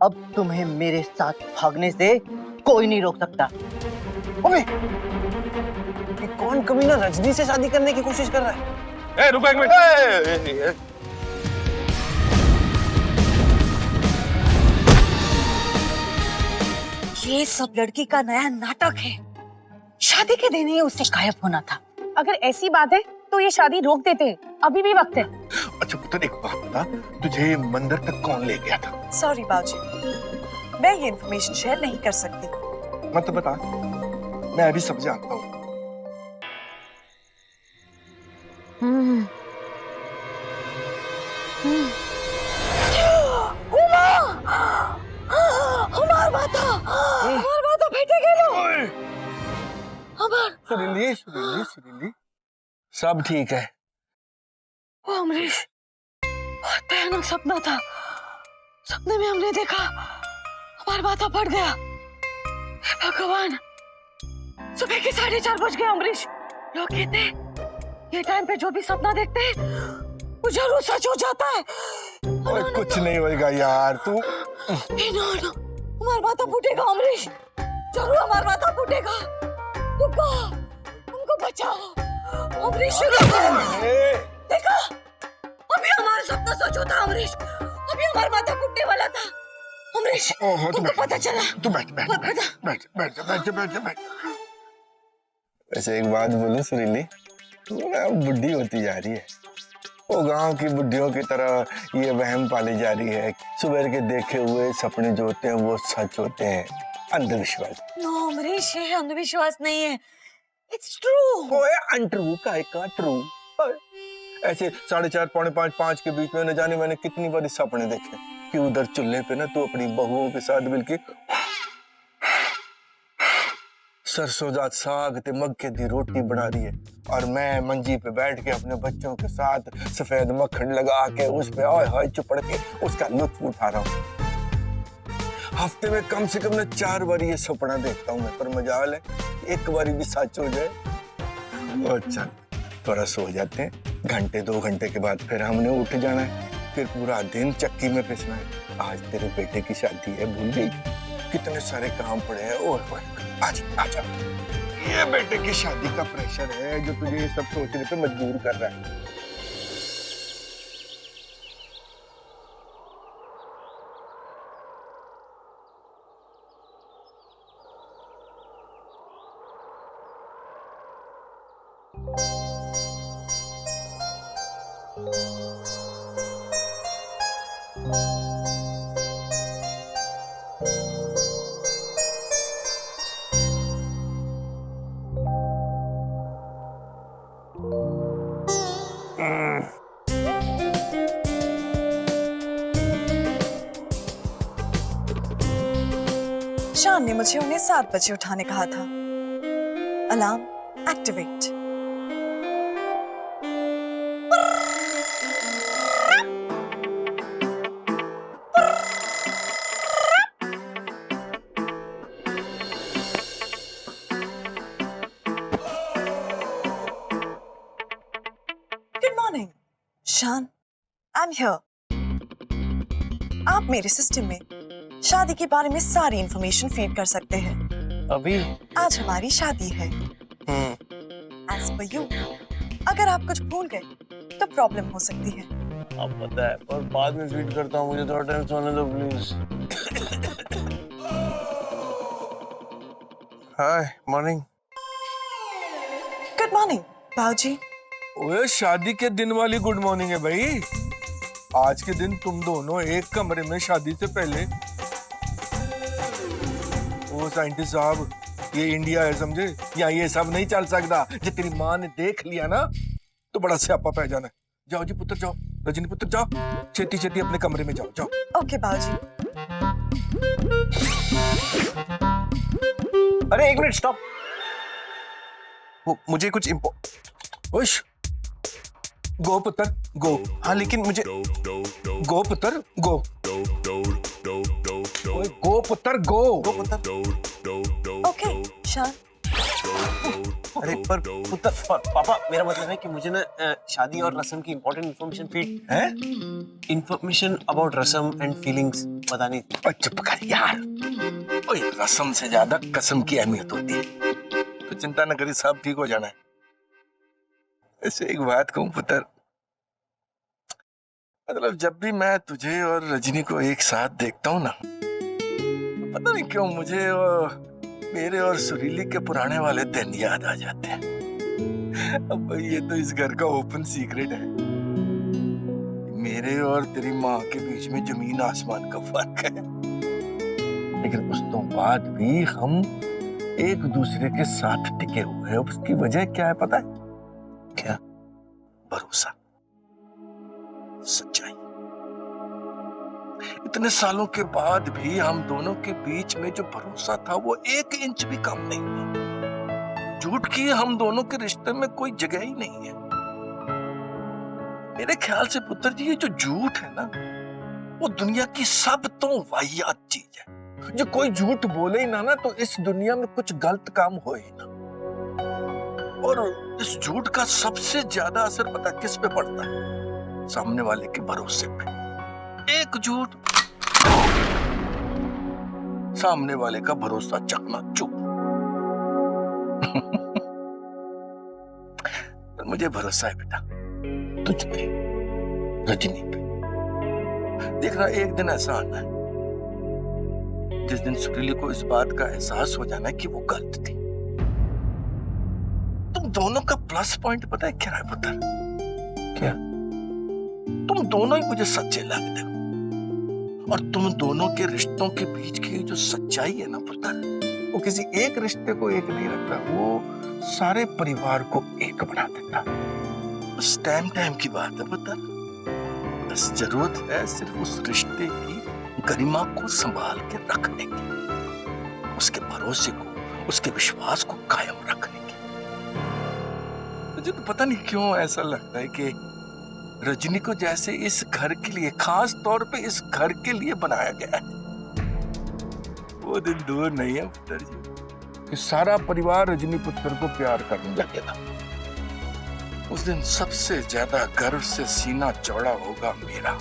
अब तुम्हें मेरे साथ भागने से कोई नहीं रोक सकता। अबे ये कौन कमीना रजनी से शादी करने की कोशिश कर रहा है? रुको एक मिनट। ये सब लड़की का नया नाटक है। शादी के दिन ही उससे गायब होना था। अगर ऐसी बात है तो ये शादी रोक देते हैं, अभी भी वक्त है। अच्छा पुत्र, एक बात बता, तुझे मंदिर तक कौन ले गया था? सॉरी बाबूजी, मैं ये इन्फॉर्मेशन शेयर नहीं कर सकती। मत बता, मैं अभी सब जानता हूँ। सुरीली, सब ठीक है। ओ अमरीश, बहुत भयानक सपना था। सपने में हमने देखा हमारा माथा फट गया। हे भगवान, सुबह के 4:30 बज गए अमरीश। लोग कहते हैं ये टाइम पे जो भी सपना देखते हैं वो जरूर सच हो जाता है। कुछ नहीं होगा यार, तू हमारा माथा फूटेगा अमरीश, जरूर हमारा माथा फूटेगा। हमको बचाओ अमरीश। देखा, अभी हमारा सपना सच होता अमरीश। अभी हमारा माथा फूटने वाला था अमरीश। तुमको पता चला? तू बैठ। वैसे एक बात बोलूं सुरीली, तू ना बुढ़ी होती जा रही है। वो गांव की बुढ़ियों की तरह ये वहम पाली जा रही है, सुबह के देखे हुए सपने जो होते हैं वो सच होते हैं। अंधविश्वास। नो अमरीश, ये अंधविश्वास नहीं है, इट्स ट्रू। ओए अनट्रू का ट्रू। ऐसे 4:30 पौने 5 के बीच में न जाने मैंने कितनी बार सपने देखे कि उधर चूल्हे पे ना तू अपनी बहुओं के साथ मिलके सरसों जात साग ते मक्के दी रोटी बना रही है, और मैं मंजी पे बैठ के अपने बच्चों के साथ सफेद मक्खन लगा के उस पे ओए होए चुपड़ के उसका लुत्फ उठा रहा हूँ। हफ्ते में कम से कम 4 बार ये सपना देखता हूँ मैं, पर मजाल है एक बार भी सच हो जाए। अच्छा, थोड़ा सो जाते हैं, घंटे 2 घंटे के बाद फिर हमने उठ जाना है, फिर पूरा दिन चक्की में पिसना है। आज तेरे बेटे की शादी है, भूल गई? कितने सारे काम पड़े हैं। ओए आजा। ये बेटे की शादी का प्रेशर है जो तुझे ये सब सोचने पे मजबूर कर रहा है। शान ने मुझे उन्हें 7 बजे उठाने कहा था। Alarm activate. गुड मॉर्निंग शान, आई एम हियर। आप मेरे सिस्टम में शादी के बारे में सारी इंफॉर्मेशन फीड कर सकते हैं। अभी आज हमारी शादी है। As per you, अगर आप कुछ भूल गए तो प्रॉब्लम हो सकती है। अब पता है, पर बाद में फीड करता हूँ, मुझे थोड़ा टाइम सोने दो please. Hi morning. Good morning बाबूजी। ओए शादी के दिन वाली गुड मॉर्निंग है भाई। आज के दिन तुम दोनों एक कमरे में शादी से पहले। ओ साइंटिस्ट साहब, ये इंडिया है समझे, यहाँ ये सब नहीं चल सकता। जो तेरी माँ ने देख लिया ना तो बड़ा स्यापा पै जाना है। जाओ जी पुत्र जाओ, रजनी पुत्र जाओ, छेती छेती अपने कमरे में जाओ। ओके बाबूजी। अरे एक मिनट स्टॉप, मुझे कुछ गो पुत्र गो। हाँ लेकिन मुझे गो पुत्र गो। ओए गो पुत्र गो। ओके शान। अरे पर पुत्र पापा, मेरा मतलब है कि मुझे ना शादी और रस्म की इंपॉर्टेंट इन्फॉर्मेशन फीड हैं? इन्फॉर्मेशन अबाउट रस्म एंड फीलिंग्स बतानी थी। और चुप कर यार। ओए, रस्म से ज्यादा कसम की अहमियत होती है। तो चिंता न करी, सब ठीक हो जाना है। ऐसे एक बात कहूं पुत्र, मतलब जब भी मैं तुझे और रजनी को एक साथ देखता हूँ ना, तो पता नहीं क्यों मुझे मेरे और सुरीली के पुराने वाले दिन याद आ जाते हैं। अब भाई ये तो इस घर का ओपन सीक्रेट है, मेरे और तेरी माँ के बीच में जमीन आसमान का फर्क है। लेकिन उस तो बाद भी हम एक दूसरे के साथ टिके हुए हैं। उसकी वजह क्या है पता है? क्या? भरोसा, सच्चाई। इतने सालों के बाद भी हम दोनों के बीच में जो भरोसा था वो 1 इंच भी कम नहीं हुआ। झूठ की हम दोनों के रिश्ते में कोई जगह ही नहीं है। मेरे ख्याल से पुत्र जी, ये जो झूठ है ना, वो दुनिया की सब तो वाहियात चीज है। जो कोई झूठ बोले ही ना तो इस दुनिया में कुछ गलत काम हो ही ना। और इस झूठ का सबसे ज्यादा असर पता किस पे पड़ता है? सामने वाले के भरोसे पे। एक झूठ, सामने वाले का भरोसा चकनाचूर। मुझे भरोसा है बेटा, तुझ पे, रजनी पे। देख रहा, एक दिन ऐसा आना है जिस दिन सुरीली को इस बात का एहसास हो जाना है कि वो गलत थी। तुम दोनों का प्लस पॉइंट पता है क्या है पुत्र? क्या? तुम दोनों ही मुझे सच्चे लगते हो। और तुम दोनों के रिश्तों के बीच की जो सच्चाई है ना पुत्र, वो किसी एक रिश्ते को एक नहीं रखता, वो सारे परिवार को एक बना देता। बस टाइम की बात है पुत्र। बस जरूरत है सिर्फ उस रिश्ते की गरिमा को संभाल के रखने की, उसके भरोसे को, उसके विश्वास को कायम रखने की। मुझे तो पता नहीं क्यों ऐसा लगता है कि रजनी को जैसे इस घर के लिए, खास तौर पे इस घर के लिए बनाया गया है। वो दिन दूर नहीं है पुत्र जी कि सारा परिवार रजनी पुत्र को प्यार करने लगेगा। उस दिन सबसे ज्यादा गर्व से सीना चौड़ा होगा मेरा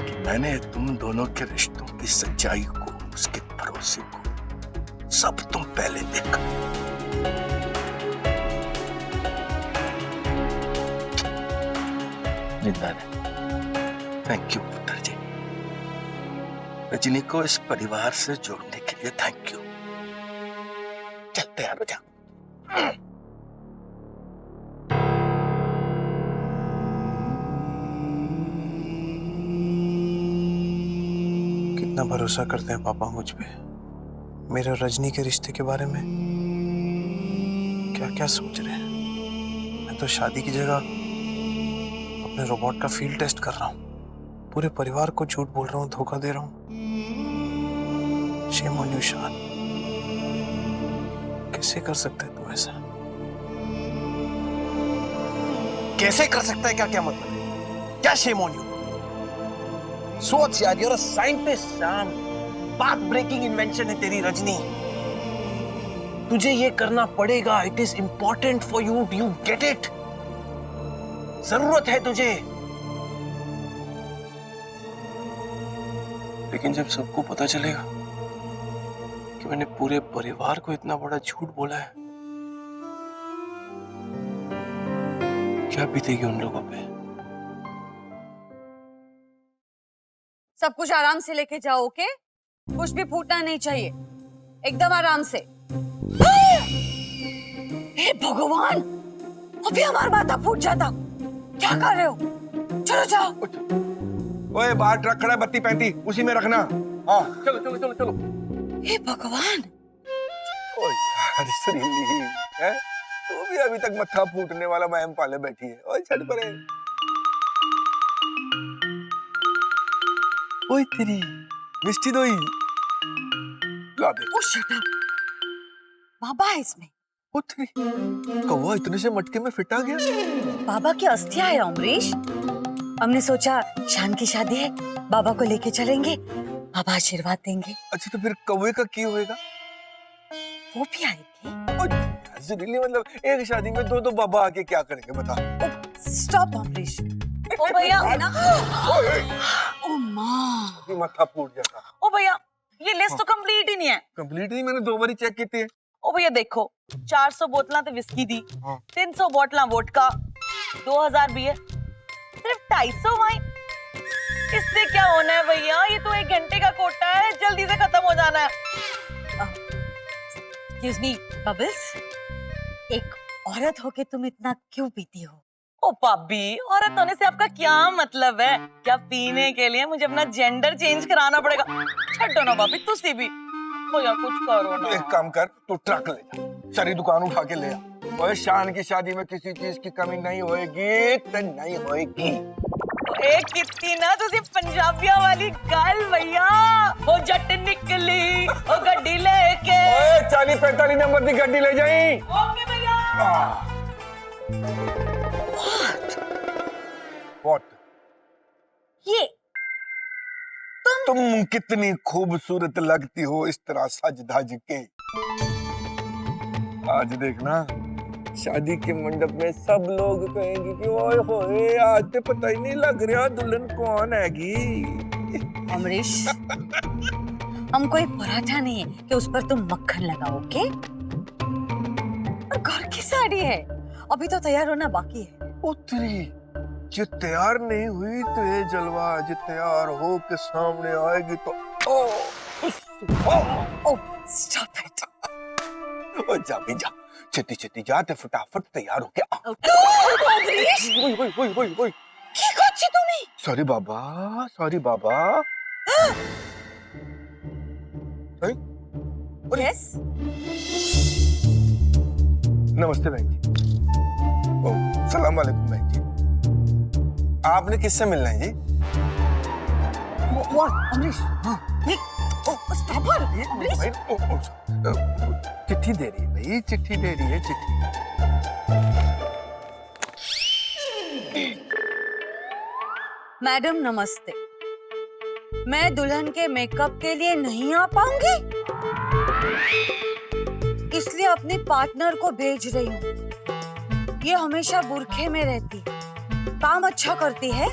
कि मैंने तुम दोनों के रिश्तों की सच्चाई को, उसके भरोसे को सब तुम पहले देखा। थैंक यू पुत्र जी। रजनी को इस परिवार से जोड़ने के लिए थैंक यू। चल तैयार हो जा। कितना भरोसा करते हैं पापा मुझ पे, मेरे और रजनी के रिश्ते के बारे में क्या क्या सोच रहे हैं। मैं तो शादी की जगह अपने रोबोट का फील्ड टेस्ट कर रहा हूँ, पूरे परिवार को झूठ बोल रहा हूँ, धोखा दे रहा हूँ। शेम ऑन यू शान, कैसे कर सकता है तू ऐसा? कैसे कर सकता है? क्या क्या मतलब है? क्या शेम ऑन यू? सोच यार, you're a scientist, शाम। पाथ ब्रेकिंग इन्वेंशन है तेरी रजनी। तुझे ये करना पड़ेगा। It is important for you, do you get it? जरूरत है तुझे। लेकिन जब सबको पता चलेगा कि मैंने पूरे परिवार को इतना बड़ा झूठ बोला है, क्या बीतेगी उन लोगों पे? सब कुछ आराम से लेके जाओ, ओके? कुछ भी फूटना नहीं चाहिए, एकदम आराम से। हे भगवान, अभी हमारा माथा फूट जाता। क्या कर रहे हो? चलो जाओ। ओए, बाहर ट्रक खड़ा है, बत्ती 35, उसी में रखना। हाँ, चलो चलो चलो चलो। हे भगवान। ओ यार सुरीली, हैं? तू भी अभी तक मत्था फूटने वाला वहम पाले बैठी है। ओए छट परे। ओए तेरी मिष्टी दोई ला दे। ओ शट अप। बाबा है इसमें। ओ तेरी कौवा इतने से मटके में फिट आ गया। बाबा की अस्थियां है अमरीश। हमने सोचा शान की शादी है, बाबा को लेके चलेंगे, बाबा आशीर्वाद देंगे। अच्छा तो फिर कौवे का की होएगा? वो भी आएगी? जरूरी मतलब एक शादी में दो बाबा आके क्या करेंगे बता। स्टॉप अमरीश। ओ भैया ना। ओ माँ। अभी माथा फूट जाता। ओ भैया ये लिस्ट तो कंप्लीट ही नहीं है। कंप्लीट नहीं, मैंने 2 बारी चेक की थी। ओ भैया देखो 400 बोतलां तो विस्की दी, हाँ। 300 बोतलां वोडका, 2000 बियर, सिर्फ 250 वाइन। इससे क्या होना है भैया, ये तो 1 घंटे का कोटा है, जल्दी से खत्म हो जाना है। एक्सक्यूज मी बबल्स, एक औरत होके तुम इतना क्यों पीती हो? ओ पाबी, औरत होने से आपका क्या मतलब है? क्या पीने के लिए मुझे अपना जेंडर चेंज कराना पड़ेगा? छड्डो ना भाभी, तुसी भी भैया कुछ करो ना। एक काम कर, तू ट्रक ले जा, सारी दुकान उठा के ले आ। ओए शान की शादी में किसी चीज की कमी नहीं होएगी तो नहीं होएगी। एक कितनी ना तुसी पंजाबिया वाली गल भैया, वो जट निकली वो गड्डी लेके। ओए 40-45 नंबर की गड्डी ले जाई। ओके भैया। व्हाट? ये तुम कितनी खूबसूरत लगती हो इस तरह सज धज के। आज देखना शादी के मंडप में सब लोग कहेंगे कि ओए होए आज तो पता ही नहीं लग रहा दुल्हन कौन हैगी। अमरीश, हम कोई पराठा नहीं है कि उस पर तुम मक्खन लगाओ, ओके? और घर की साड़ी है, अभी तो तैयार होना बाकी है। उतरी जो तैयार नहीं हुई तो ये जलवा, जो तैयार हो के सामने आएगी तो ओ स्टॉप इट। ओ जा भी जा, छेती छेती जा ते फटाफट तैयार होके आ। अमरीश, ओए ओए ओए ओए ओए, की करछि তুমি? सॉरी बाबा, सॉरी बाबा। यस नमस्ते बहन जी। ओ सलाम वालेकुम बहन जी। आपने किससे मिलना है जी? व्हाट अमरीश? हां ये ओ स्टॉप इट अमरीश। भाई चिट्ठी दे रही है भाई, चिट्ठी दे रही है, चिट्ठी। मैडम नमस्ते, मैं दुल्हन के मेकअप के लिए नहीं आ पाऊंगी, इसलिए अपने पार्टनर को भेज रही हूँ। ये हमेशा बुरखे में रहती है, काम अच्छा करती है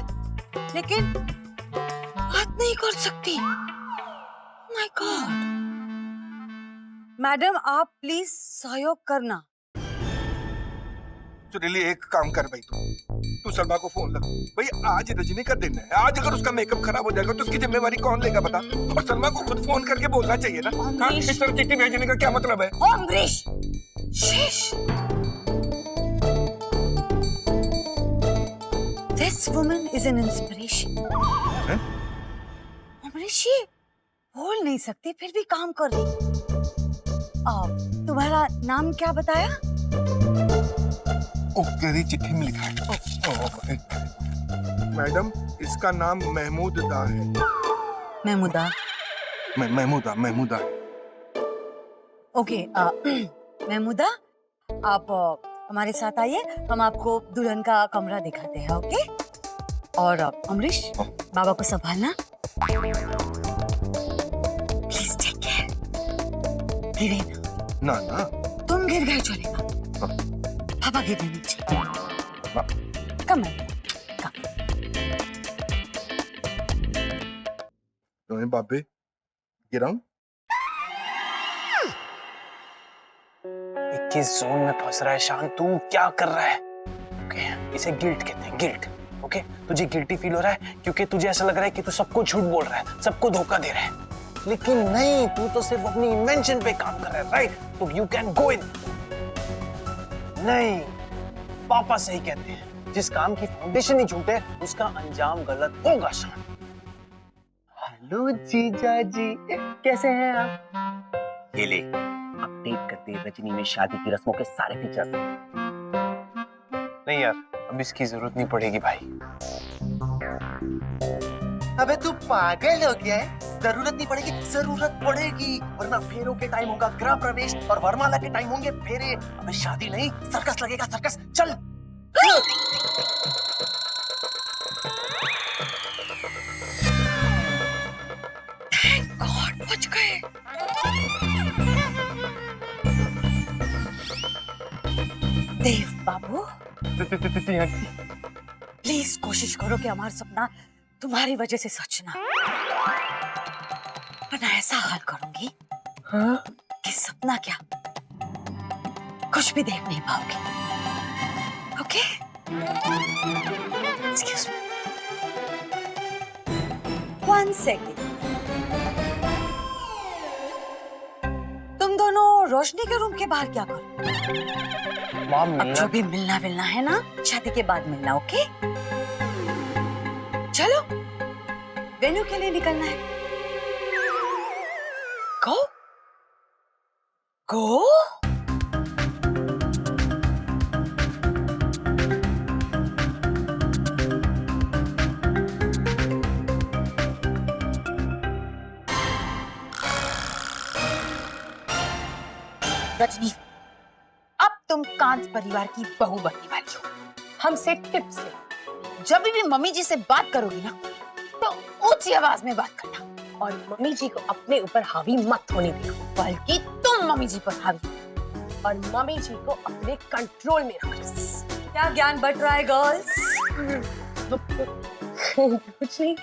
लेकिन बात नहीं कर सकती। My God. मैडम आप प्लीज सहयोग करना। तो रिली एक काम कर भाई, तू सलमा को फोन लगा भाई, आज रजनी का दिन है, आज अगर उसका मेकअप खराब हो जाएगा तो उसकी जिम्मेवारी कौन लेगा बता? और सलमा को खुद फोन करके बोलना चाहिए ना। हाँ, इस तरह चिट्ठी भेजने का क्या मतलब है? अमरीश, शीश। This woman is an inspiration. Amrish ये बोल नहीं सकती फिर भी काम कर रही। तुम्हारा नाम क्या बताया? तेरी चिट्ठी में लिखा है। मैडम इसका नाम महमूद दा है। महमूदा। महमूदा है। ओके महमूदा, आप हमारे साथ आइए, हम आपको दुल्हन का कमरा दिखाते हैं, ओके? और अमरीश बाबा को संभालना, प्लीज टेक केयर। गिरे ना ना, तुम गिर गए चलेगा, पापा गिरने नीचे। कम है, कम। तुम्हें बाबे गिराऊं? 21 जोन में फंस रहा है शान, तू क्या कर रहा है? ओके, इसे गिल्ट कहते हैं, गिल्ट। ओके, तुझे गिल्टी फील हो रहा है क्योंकि तुझे ऐसा लग रहा है कि तू सबको झूठ बोल रहा है, सबको धोखा दे रहा है, लेकिन नहीं, तू तो सिर्फ अपनी इन्वेंशन पे काम कर रहा है, राइट? तो यू कैन गो इन। नहीं, पापा सही कहते हैं, जिस काम की फाउंडेशन ही झूठ है उसका अंजाम गलत होगा शान। हेलो जीजा जी, कैसे हैं आप? ये ले, अपडेट करते हैं रजनी में शादी की रस्मों के सारे फीचर्स। नहीं यार, अब इसकी जरूरत नहीं पड़ेगी भाई। अबे तू पागल हो गया है? जरूरत नहीं पड़ेगी, जरूरत पड़ेगी, वरना फेरों के टाइम होगा गृह प्रवेश और वरमाला के टाइम होंगे फेरे। अबे शादी नहीं, सर्कस लगेगा, सर्कस। चल। गॉड बच गए। देव बाबू, प्लीज कोशिश करो कि हमारा सपना तुम्हारी वजह से सच ना, वरना ऐसा हाल करूंगी कि सपना क्या कुछ भी देख नहीं पाओगे। ओके? Excuse me, 1 second. तुम दोनों रोशनी के रूम के बाहर क्या करो? अब जो भी मिलना है ना, शादी के बाद मिलना। ओके? चलो, वेन्यू के लिए निकलना है। गो गो। रजनी, अब तुम कांत परिवार की बहू बनने वाली हो। हमसे टिप्स ले, जब भी मम्मी जी से बात करोगी ना तो ऊंची आवाज में बात करना, और मम्मी जी को अपने ऊपर हावी मत होने देना, बल्कि तुम मम्मी जी पर हावी और मम्मी जी को अपने कंट्रोल में रखना। क्या ज्ञान बढ़ रहा है गर्ल्स? कुछ नहीं।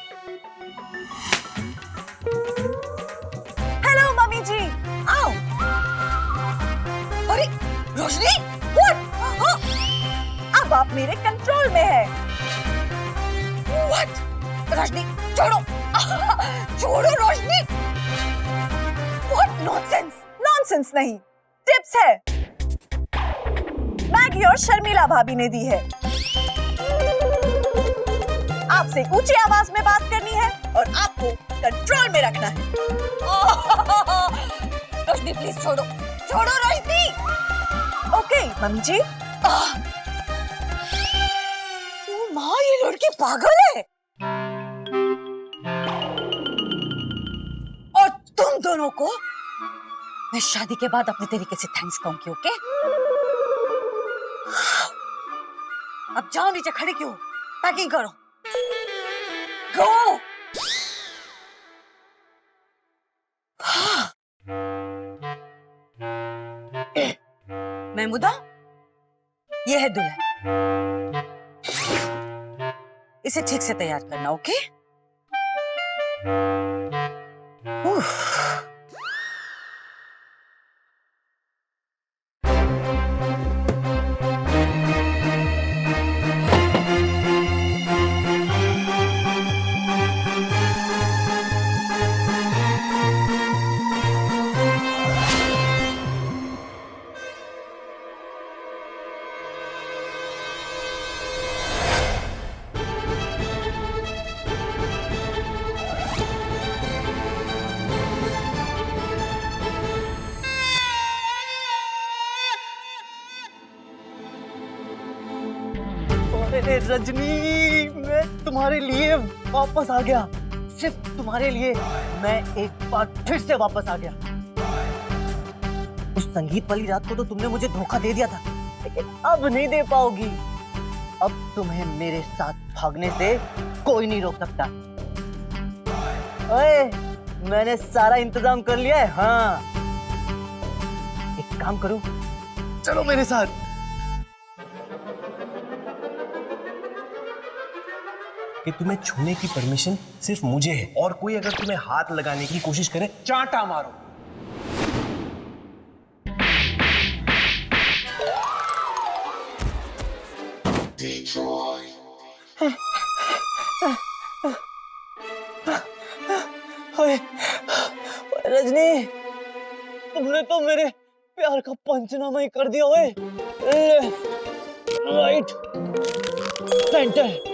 हेलो मम्मी जी, आओ। अरे रोशनी, व्हाट? अब आप मेरे कंट्रोल में है। व्हाट? रोशनी छोड़ो, छोड़ो रोशनी। What nonsense? नॉनसेंस नहीं, टिप्स है। मैगी और शर्मिला भाभी ने दी है। आपसे ऊंची आवाज में बात करनी है और आपको कंट्रोल में रखना है। रोशनी प्लीज छोड़ो, छोड़ो रोशनी। ओके मम्मी जी। माँ, ये लड़की पागल है। और तुम दोनों को मैं शादी के बाद अपने तरीके से थैंक्स कहूंगी। ओके? अब जाओ नीचे, खड़े क्यों? पैकिंग करो। गो। महमूदा, ये है दुल्हन, इसे ठीक से तैयार करना। ओके? अरे रजनी, मैं तुम्हारे लिए वापस आ गया, सिर्फ तुम्हारे लिए। मैं एक बार फिर से वापस आ गया। उस संगीत वाली रात को तो तुमने मुझे धोखा दे दिया था, लेकिन अब नहीं दे पाओगी। अब तुम्हें मेरे साथ भागने से कोई नहीं रोक सकता। ओए, मैंने सारा इंतजाम कर लिया है। हाँ, एक काम करो, चलो मेरे साथ। कि तुम्हें छूने की परमिशन सिर्फ मुझे है, और कोई अगर तुम्हें हाथ लगाने की कोशिश करे, चांटा मारो। रजनी, तुमने तो मेरे प्यार का पंचनामा ही कर दिया। ओए, राइट, सेंटर।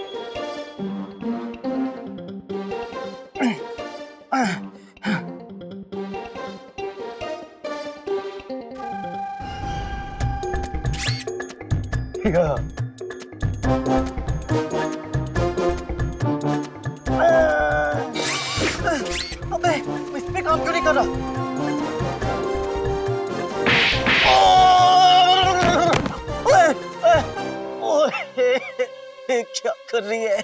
अबे, इस पे काम क्यों नहीं कर रहा? ओए, क्या कर रही है?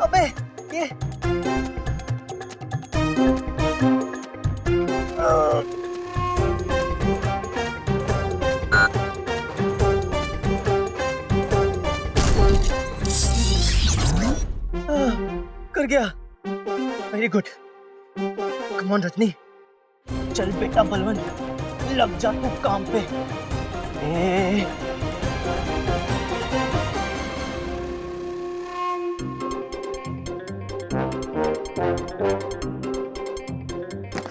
अबे ये कर गया। Very good. Come on Rajni, चल बेटा बलवन, लग जा तू काम पे।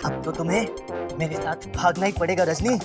अब तो तुम्हें मेरे साथ भागना ही पड़ेगा रजनी।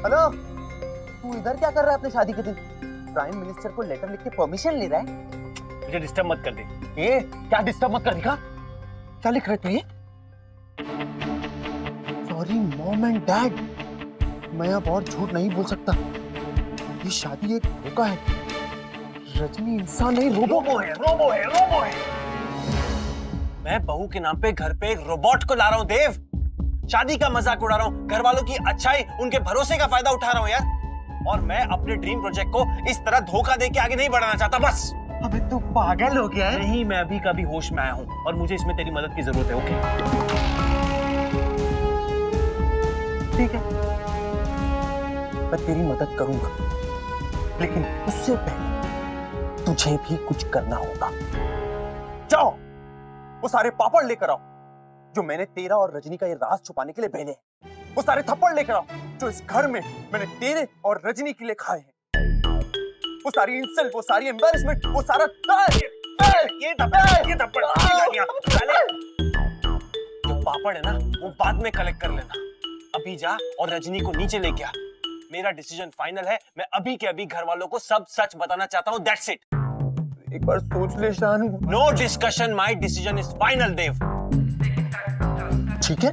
हेलो, तू इधर क्या कर रहा है अपने शादी के दिन? प्राइम मिनिस्टर को लेटर लिख के परमिशन ले रहा है? मुझे डिस्टर्ब मत कर दे। ये क्या डिस्टर्ब मत कर, दिखा क्या लिख रहे थे? सॉरी मॉम एंड डैड, मैं अब और झूठ नहीं बोल सकता। ये शादी एक धोखा है। रजनी इंसान नहीं, रोबो है। रोबो है। मैं बहू के नाम पे घर पे एक रोबोट को ला रहा हूँ देव। शादी का मजाक उड़ा रहा हूँ, घर वालों की अच्छाई, उनके भरोसे का फायदा उठा रहा हूँ यार। और मैं अपने ड्रीम प्रोजेक्ट को इस तरह धोखा देके आगे नहीं बढ़ाना चाहता, बस। अबे तू पागल हो गया है? नहीं, मैं अभी का भी होश में आया हूँ और मुझे इसमें तेरी मदद की जरूरत है। ओके ठीक है, मैं तेरी मदद करूंगा, लेकिन उससे पहले तुझे भी कुछ करना होगा। जाओ, वो सारे पापड़ लेकर आओ जो मैंने तेरा और रजनी का ये राज छुपाने के लिए पहने हैं। वो सारे थप्पड़ लेकर आओ जो इस घर में मैंने तेरे और रजनी के लिए खाए हैं। वो सारी इंसल्ट, वो सारी एम्बैरेसमेंट, वो सारा ये थप्पड़ जो पापड़ है ना, वो बाद में कलेक्ट कर लेना। अभी जा और रजनी को नीचे लेके आ। मेरा डिसीजन फाइनल है। मैं अभी के अभी घर वालों को सब सच बताना चाहता हूँ। That's it. एक बार सोच ले Shaan. No discussion, my decision is final Dev. ठीक है,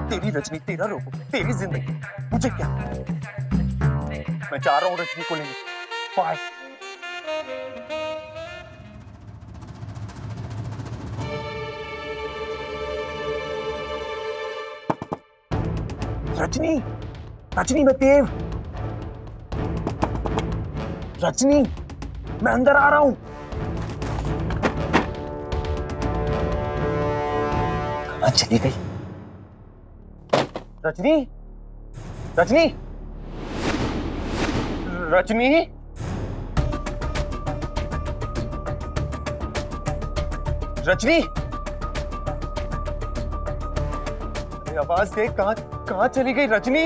तेरी रजनी, तेरा रोबो, तेरी जिंदगी, मुझे क्या? मैं जा रहा हूँ रजनी को लेने। बाय। रजनी, रजनी मैं देव। रजनी, मैं अंदर आ रहा हूं। कहां चली गई रजनी? रजनी, रजनी, रजनी, अरे आवाज दे, कहां चली गई रजनी?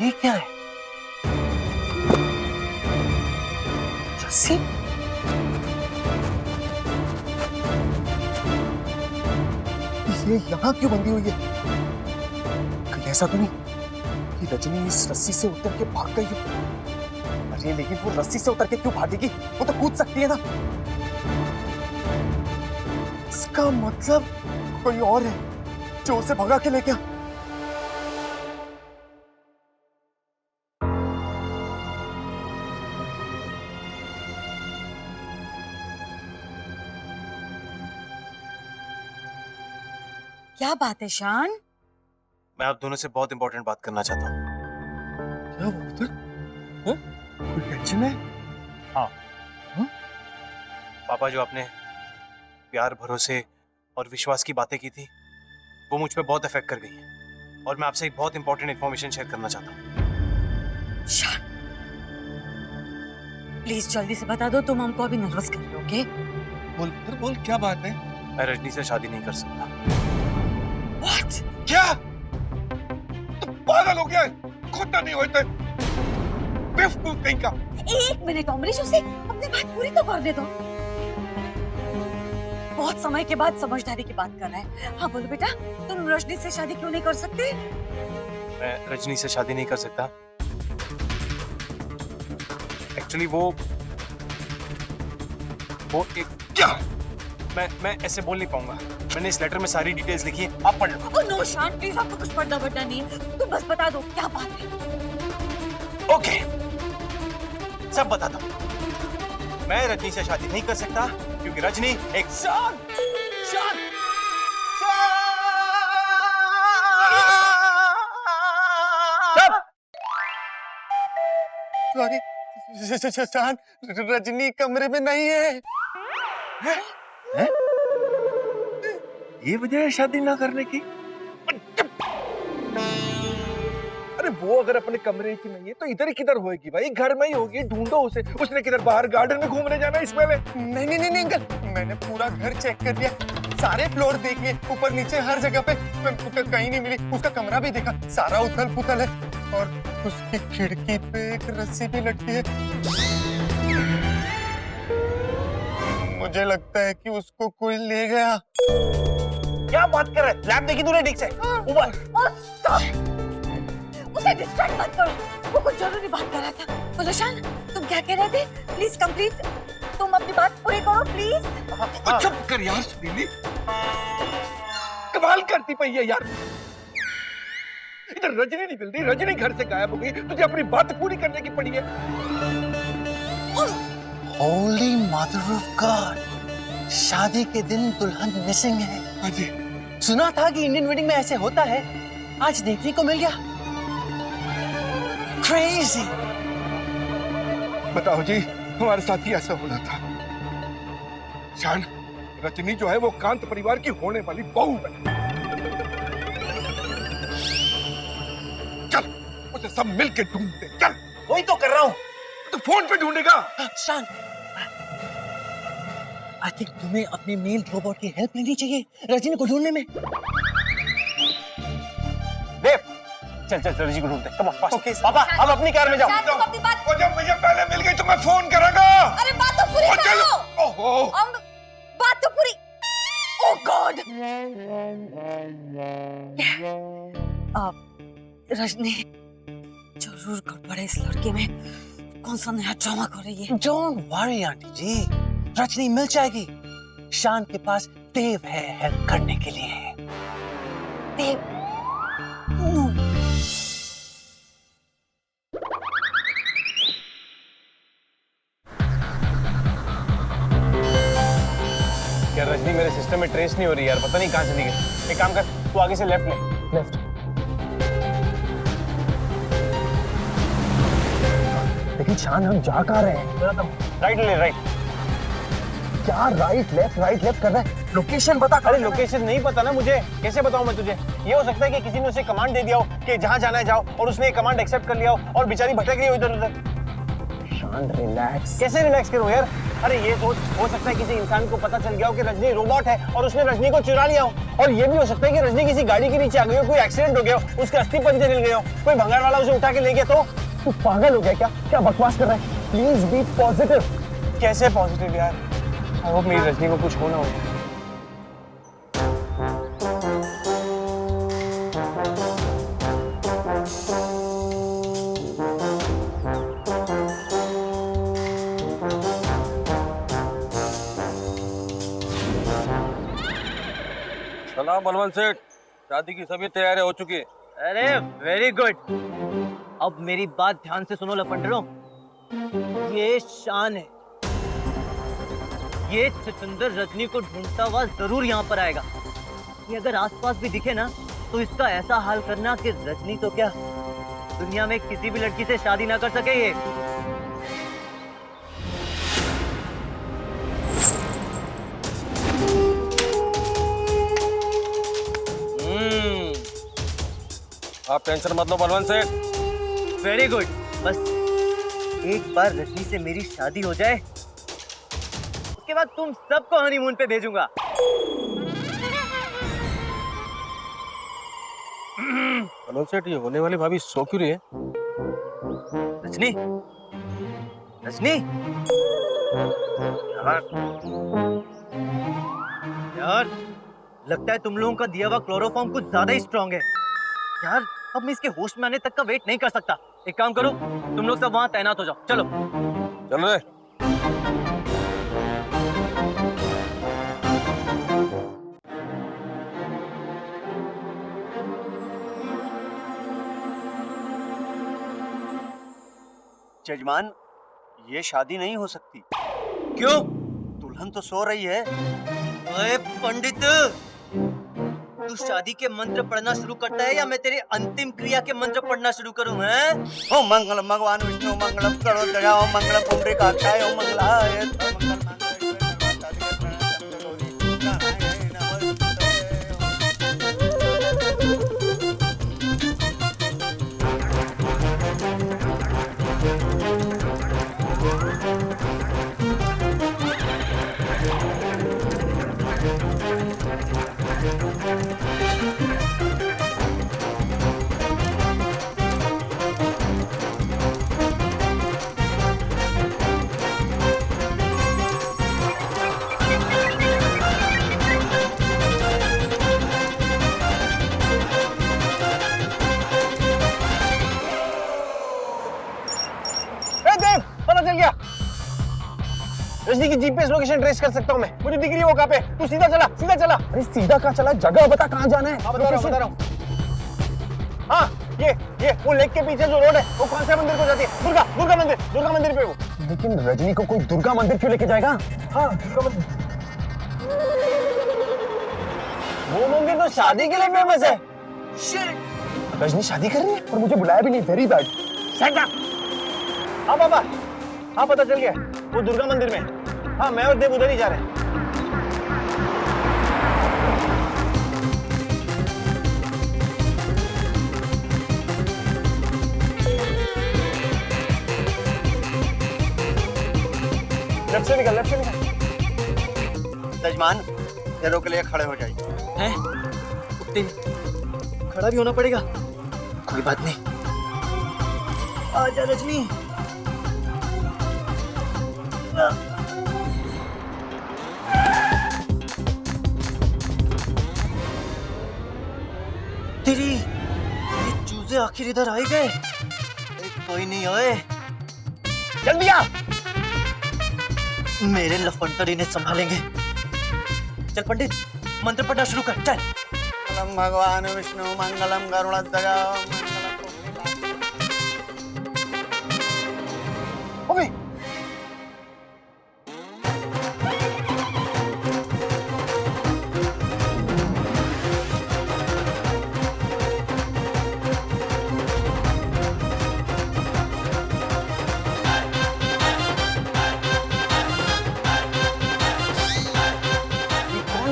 ये क्या है? रस्सी? ये यहां क्यों बंधी हुई है? कहीं ऐसा तो नहीं कि रजनी इस रस्सी से उतर के भाग गई हो? अरे लेकिन वो रस्सी से उतर के क्यों भागेगी? वो तो कूद सकती है ना। इसका मतलब कोई और है जो उसे भगा के ले गया। क्या बात है शान? मैं आप दोनों से बहुत इंपॉर्टेंट बात करना चाहता हूँ। क्या बात है? हाँ? कोई टेंशन है? पापा, जो आपने प्यार, भरोसे और विश्वास की बातें की थी, वो मुझ पे बहुत इफेक्ट कर गई हैं। और मैं आपसे एक बहुत इंपॉर्टेंट इंफॉर्मेशन शेयर करना चाहता हूँ। शान, प्लीज जल्दी से बता दो, तुम हमको अभी नर्वस कर रहे हो। ओके? बोल क्या बात है? मैं रजनी से शादी नहीं कर सकता। What? क्या? तू पागल हो गया है? खुद नहीं होते। बेवकूफ कहीं का। एक मिनट अमरीश, उसे अपनी बात पूरी तो करने दो। बहुत समय के बाद समझदारी की बात कर रहा है। हाँ बोलो बेटा, तुम रजनी से शादी क्यों नहीं कर सकते? मैं रजनी से शादी नहीं कर सकता। एक्चुअली वो एक क्या? मैं ऐसे बोल नहीं पाऊंगा। मैंने इस लेटर में सारी डिटेल्स लिखी है, आप पढ़ लो। ओह नो शान, प्लीज, आपको कुछ पढ़ना वढ़ना नहीं है। तुम बस बता दो क्या बात है। ओके, सब बताता हूं। मैं रजनी से शादी नहीं कर सकता क्योंकि रजनी एक शान सॉरी शान, रजनी कमरे में नहीं है। ये वजह है शादी ना करने की? अरे वो अगर अपने कमरे की नहीं है तो इधर ही किधर होएगी भाई? घर में ही होगी, ढूंढो उसे। उसने किधर बाहर गार्डन में घूमने जाना है इसमें? नहीं अंकल, मैंने पूरा घर चेक कर लिया, सारे फ्लोर देख लिए, ऊपर नीचे हर जगह पे, कहीं नहीं मिली। उसका कमरा भी देखा, सारा उथल पुथल है और उसकी खिड़की पे एक रस्सी भी लटकी है। मुझे लगता है कि उसको कोई ले गया। क्या बात कर रहे? लैब देखी तूने ठीक से? ऊपर। ओह स्टॉप, उसे डिस्ट्रैक्ट मत करो। वो कुछ जरूरी बात कर रहा था। बोलो शान, तुम क्या कह रहे थे? प्लीज कंप्लीट, तुम अपनी बात पूरी करो प्लीज। चुप कर यार सुनीली, कमाल करती पई है यार। इधर रजनी निकल रही, रजनी घर से गायब हो गई, तुझे अपनी बात पूरी करने की पड़ी है। होली मदर ऑफ गॉड, शादी के दिन दुल्हन मिसिंग है। हाँ जी। सुना था कि इंडियन वेडिंग में ऐसे होता है, आज देखने को मिल गया। क्रेजी। बताओ जी, हमारे साथ ही ऐसा होना था। शान, रजनी जो है वो कांत परिवार की होने वाली बहू है। चल, उसे सब मिलके ढूंढते। चल। वही तो कर रहा हूँ। तो फोन पे ढूंढेगा। शान, आई थिंक तुम्हें अपने मेल रोबोट की हेल्प लेनी चाहिए रजनी को ढूंढने में। देव, चल रजनी को ढूंढते। Come on fast. ओके पापा, हम अपनी कार में जाओ। शान, तुम अपनी बात, वो जब मुझे पहले मिल गई तो मैं फोन करूंगा। अरे बात तो पूरी ओ, चल। करो। ओहो। बात तो पूरी। ओह गॉड, रजनी जरूर गड़बड़ है इस लड़के में। कौन सा नया ड्रामा कर रही है? डोंट वरी आंटी जी, रजनी मिल जाएगी। शान के पास देव है हेल्प करने के लिए। देव, नो। क्या रजनी मेरे सिस्टम में ट्रेस नहीं हो रही यार, पता नहीं कहाँ चली गई। एक काम कर, तू आगे से लेफ्ट ले। लेफ्ट। लेकिन शान, हम जा कहाँ रहे हैं? राइट ले, राइट। क्या राइट लेफ्ट कर रहे हैं? लोकेशन बता। अरे लोकेशन नहीं पता ना मुझे, कैसे बताऊं मैं तुझे? ये हो सकता है कि किसी ने उसे कमांड दे दिया हो कि जहां जाना है जाओ, और उसने कमांड एक्सेप्ट कर लिया हो और बेचारी भटक रही हो इधर उधर। शान रिलैक्स। कैसे रिलैक्स करूं यार? अरे ये सोच, हो सकता है किसी इंसान को पता चल गया हो कि रजनी रोबोट है और उसने रजनी को चुरा लिया हो। और ये भी हो सकता है कि रजनी किसी गाड़ी के नीचे आ गई हो, कोई एक्सीडेंट हो गया हो, उसके अस्थि पंजर हिल गए हो, कोई भंगार वाला उसे उठा के ले गया। तो तू पागल हो गया क्या? क्या बकवास कर रहा है? Please be positive. कैसे पॉजिटिव यार? आई होप मेरी रजनी को कुछ होना हो। चला बलवंत सेठ, शादी की सभी तैयारियां हो चुकी है। अरे वेरी गुड। अब मेरी बात ध्यान से सुनो लफंडरों, ये शान है। ये छछुंदर रजनी को ढूंढता हुआ जरूर यहाँ पर आएगा। ये अगर आसपास भी दिखे ना तो इसका ऐसा हाल करना कि रजनी तो क्या दुनिया में किसी भी लड़की से शादी ना कर सके ये। आप टेंशन मत लो बलवंत सेठ। Very good. बस एक बार रजनी से मेरी शादी हो जाए, उसके बाद तुम सबको हनीमून पे भेजूंगा। बलवंत सेठ, ये होने वाली भाभी सो क्यों रही है? रजनी, रजनी, यार लगता है तुम लोगों का दिया हुआ क्लोरोफॉर्म कुछ ज्यादा ही स्ट्रांग है। यार अब मैं इसके होश में आने तक का वेट नहीं कर सकता। एक काम करो, तुम लोग सब वहां तैनात हो जाओ। चलो चल रहे। जजमान, ये शादी नहीं हो सकती। क्यों? दुल्हन तो सो रही है। ओए पंडित, तू शादी के मंत्र पढ़ना शुरू करता है या मैं तेरी अंतिम क्रिया के मंत्र पढ़ना शुरू करूं? हैं? ओम मंगलम भगवान विष्णु मंगलम करोदया ओम मंगलम पुंडरीकाक्षाय ओम मंगलाय रजनी की जीपीएस लोकेशन ट्रेस कर सकता हूँ मैं। मुझे दिख रही है वो कहाँ पे। तू सीधा चला, सीधा चला। अरे सीधा कहाँ चला, जगह बता कहाँ जाना है। हाँ, बता रहा हूँ। हाँ, ये वो लेक के पीछे जो रोड है वो कौन से मंदिर को जाती है? दुर्गा मंदिर पे वो। लेकिन रजनी को कोई दुर्गा मंदिर क्यों लेके जाएगा? हाँ, दुर्गा मंदिर। वो मंदिर तो शादी के लिए फेमस है। रजनी शादी कर रही है और मुझे बुलाया भी नहीं। Very bad. हाँ पापा, हाँ पता चल गया, वो दुर्गा मंदिर में। हाँ, मैं और देव उधर ही जा रहे हैं। लेफ्ट से निकल। जजमान, पैरों के लिए खड़े हो जाइए। हैं? उठते खड़ा भी होना पड़ेगा? कोई बात नहीं। आजा रजनी। तेरी ये चूजे आखिर इधर आ ही गए। कोई नहीं आए, जल्दी आ। मेरे लफंटर इन्हें संभालेंगे। चल पंडित, मंत्र पढ़ना शुरू कर। चल। मंगलम भगवान विष्णु मंगलम गरुड़ध्वजा अबे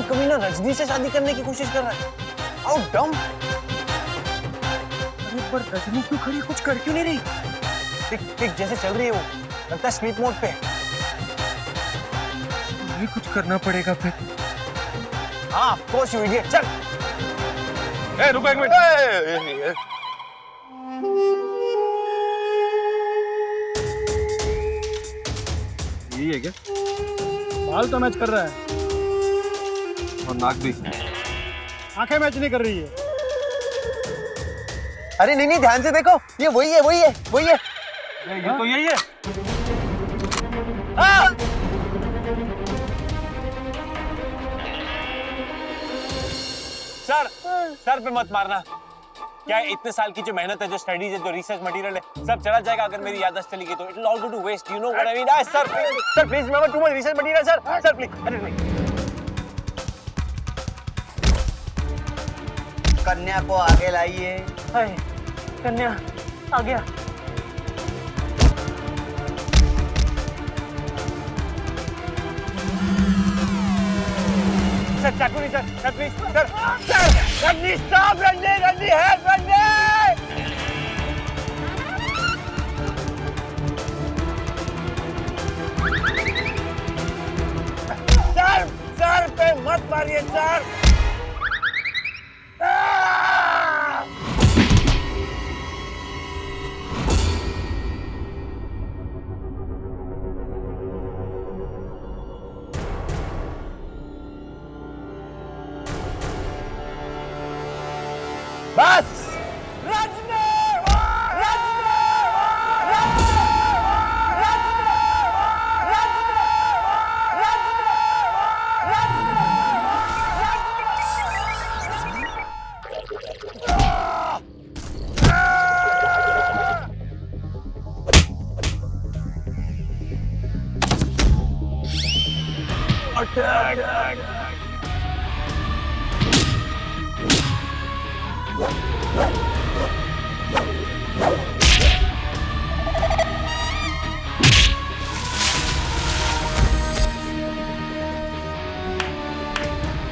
कमीना रजनी से शादी करने की कोशिश कर रहा है। आउट डम। अरे पर रजनी क्यों खड़ी, कुछ कर क्यों नहीं रही? टिक जैसे चल रही है वो, लगता है स्लीप मोड पे। ये कुछ करना पड़ेगा फिर। हाँ, कोश यू इडियट। चल। ए रुको एक मिनट। यही है क्या? बाल तो मैच कर रहा है, और नाक भी। आंखें मैच नहीं कर रही है। अरे नहीं, ध्यान से देखो, ये वही है। ये तो यही है। सर पे मत मारना। क्या है, इतने साल की जो मेहनत है, जो स्टडीज है, जो रिसर्च मटेरियल है, सब चला जाएगा अगर मेरी याददाश्त चली गई तो। It will all go to waste. You know what I mean? Sir please remember too much research material sir please. अरे नहीं। कन्या को आगे लाइए। हाय, कन्या आ गया। सर चाकू नहीं sir please sir Rajni stop. Rajni है रजनी। सर पे मत मारिए सर।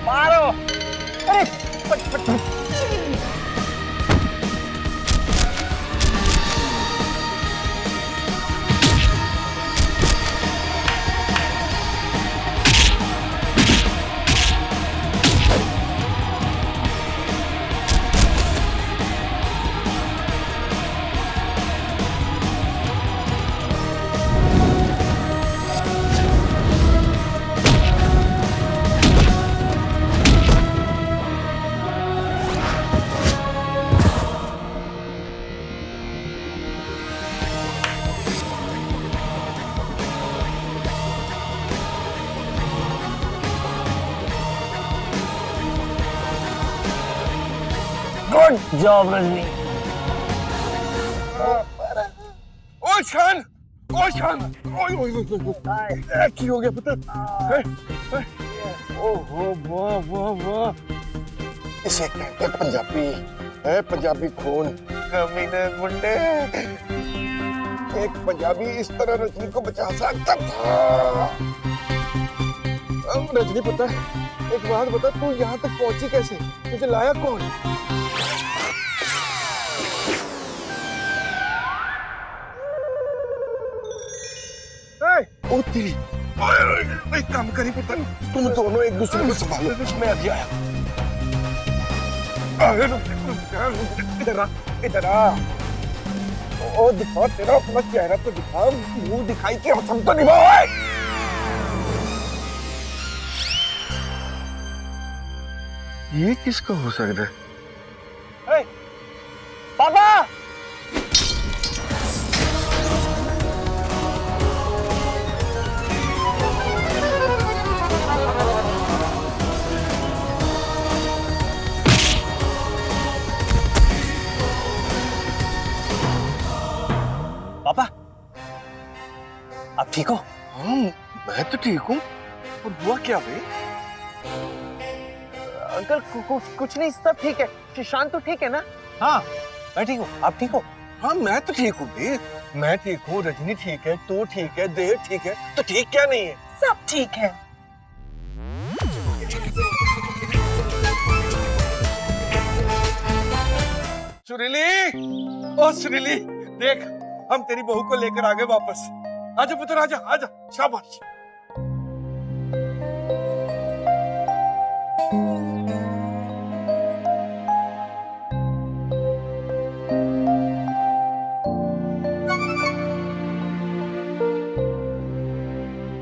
मारो। अरे गुड जॉब रजनी। ओ शान, ओ शान, ओए ओए ओए, की हो गया पुत्र? ओहो वाह वाह वाह, इसे कहते हैं पंजाबी है, पंजाबी खून। कमीने मुंडे, एक पंजाबी इस तरह रजनी को बचा सकता था। अब रजनी पुत्र, एक बात बता, तू यहाँ तक पहुंची कैसे? तुझे लाया कौन? ओ तेरी, एक काम करी पुत्र, तुम दोनों एक दूसरे को संभालो, मैं अभी आया। इधर आ, इधर आ। ओ दिखा, तेरा अपना चेहरा तो दिखा, मुंह दिखाई के हम तो निभाओ। ये किसका हो सकता है? पापा, पापा, आप ठीक हो? हाँ, मैं तो ठीक हूँ। और हुआ क्या भाई? अंकल कुछ नहीं, सब ठीक है। सुशांत तो ठीक है ना? हाँ, मैं ठीक हूँ। आप ठीक हो? हाँ, मैं तो ठीक हूँ भाई, मैं ठीक हूँ, रजनी ठीक है, तू ठीक है, देव ठीक है, तो ठीक क्या नहीं है? सब ठीक है। सुरीली, ओ सुरीली, देख हम तेरी बहू को लेकर आ गए वापस। आजा पुत्र, आजा आजा, शाबाश।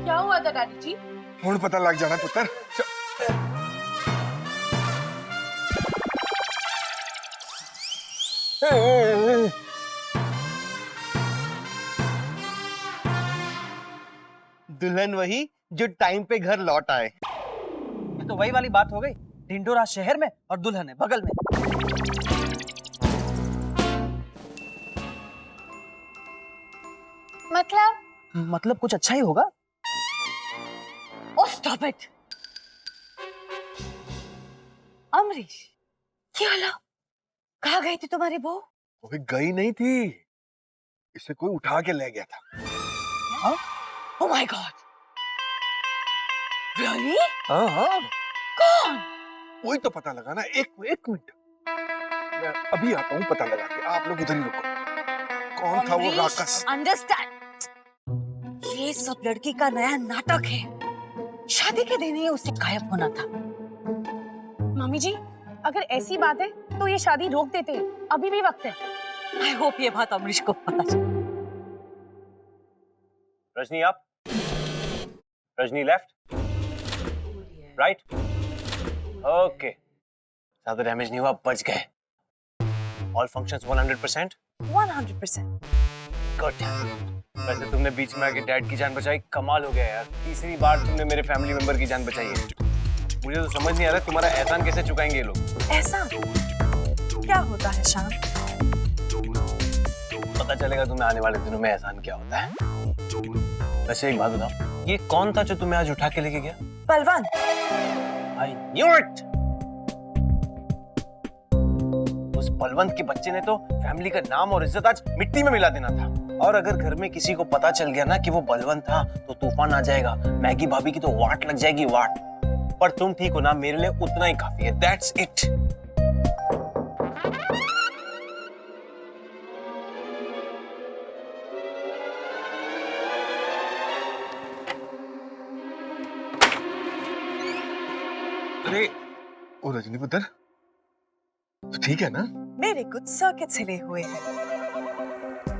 क्या हुआ था दादी जी? हुण पता लग जाना पुत्र। दुल्हन वही जो टाइम पे घर लौट आए। ये तो वही वाली बात हो गई, ढिंडोरा शहर में और दुल्हन है बगल में। मतलब कुछ अच्छा ही होगा। Oh, stop it! अमरीश, क्या हुआ? कहाँ गई थी तुम्हारी बहू? कोई गई नहीं थी, इसे कोई उठा के ले गया था। Oh my God! Really? हाँ हाँ, कौन? वही तो पता लगा ना। एक मिनट, मैं अभी आता हूँ पता लगा के। आप लोग इधर ही रुको। कौन था वो राकस? Understand? ये सब लड़की का नया नाटक है। शादी के दिन ही उसे गायब होना था। मम्मी जी, अगर ऐसी बात है तो ये शादी रोक देते, अभी भी वक्त है। I hope ये बात अमरीश को पता चले। रजनी आप, रजनी लेफ्ट, राइट, ओके, ज्यादा डैमेज नहीं हुआ, बच गए। All functions 100%? 100%। गुड। वैसे तुमने बीच में आके डैड की जान बचाई, कमाल हो गया यार। तीसरी बार तुमने मेरे फैमिली मेंबर की जान बचाई है। मुझे तो समझ नहीं आ रहा तुम्हारा एहसान कैसे चुकाएंगे ये लोग। ऐसा क्या होता है शाम? पता चलेगा तुम्हें आने वाले दिनों में एहसान क्या होता है। वैसे एक बात बताओ, ये कौन था जो तुम्हें आज उठा के लेके गया? बलवान, I knew it! उस बलवंत के बच्चे ने तो फैमिली का नाम और इज्जत आज मिट्टी में मिला देना था। और अगर घर में किसी को पता चल गया ना कि वो बलवंत था तो तूफान आ जाएगा, मैगी भाभी की तो वाट लग जाएगी, वाट। पर तुम ठीक हो ना, मेरे लिए उतना ही काफी है। That's it. अरे ओ रजनी पुत्र, तो ठीक है ना? मेरे कुछ सर्किट्स हिले हुए हैं,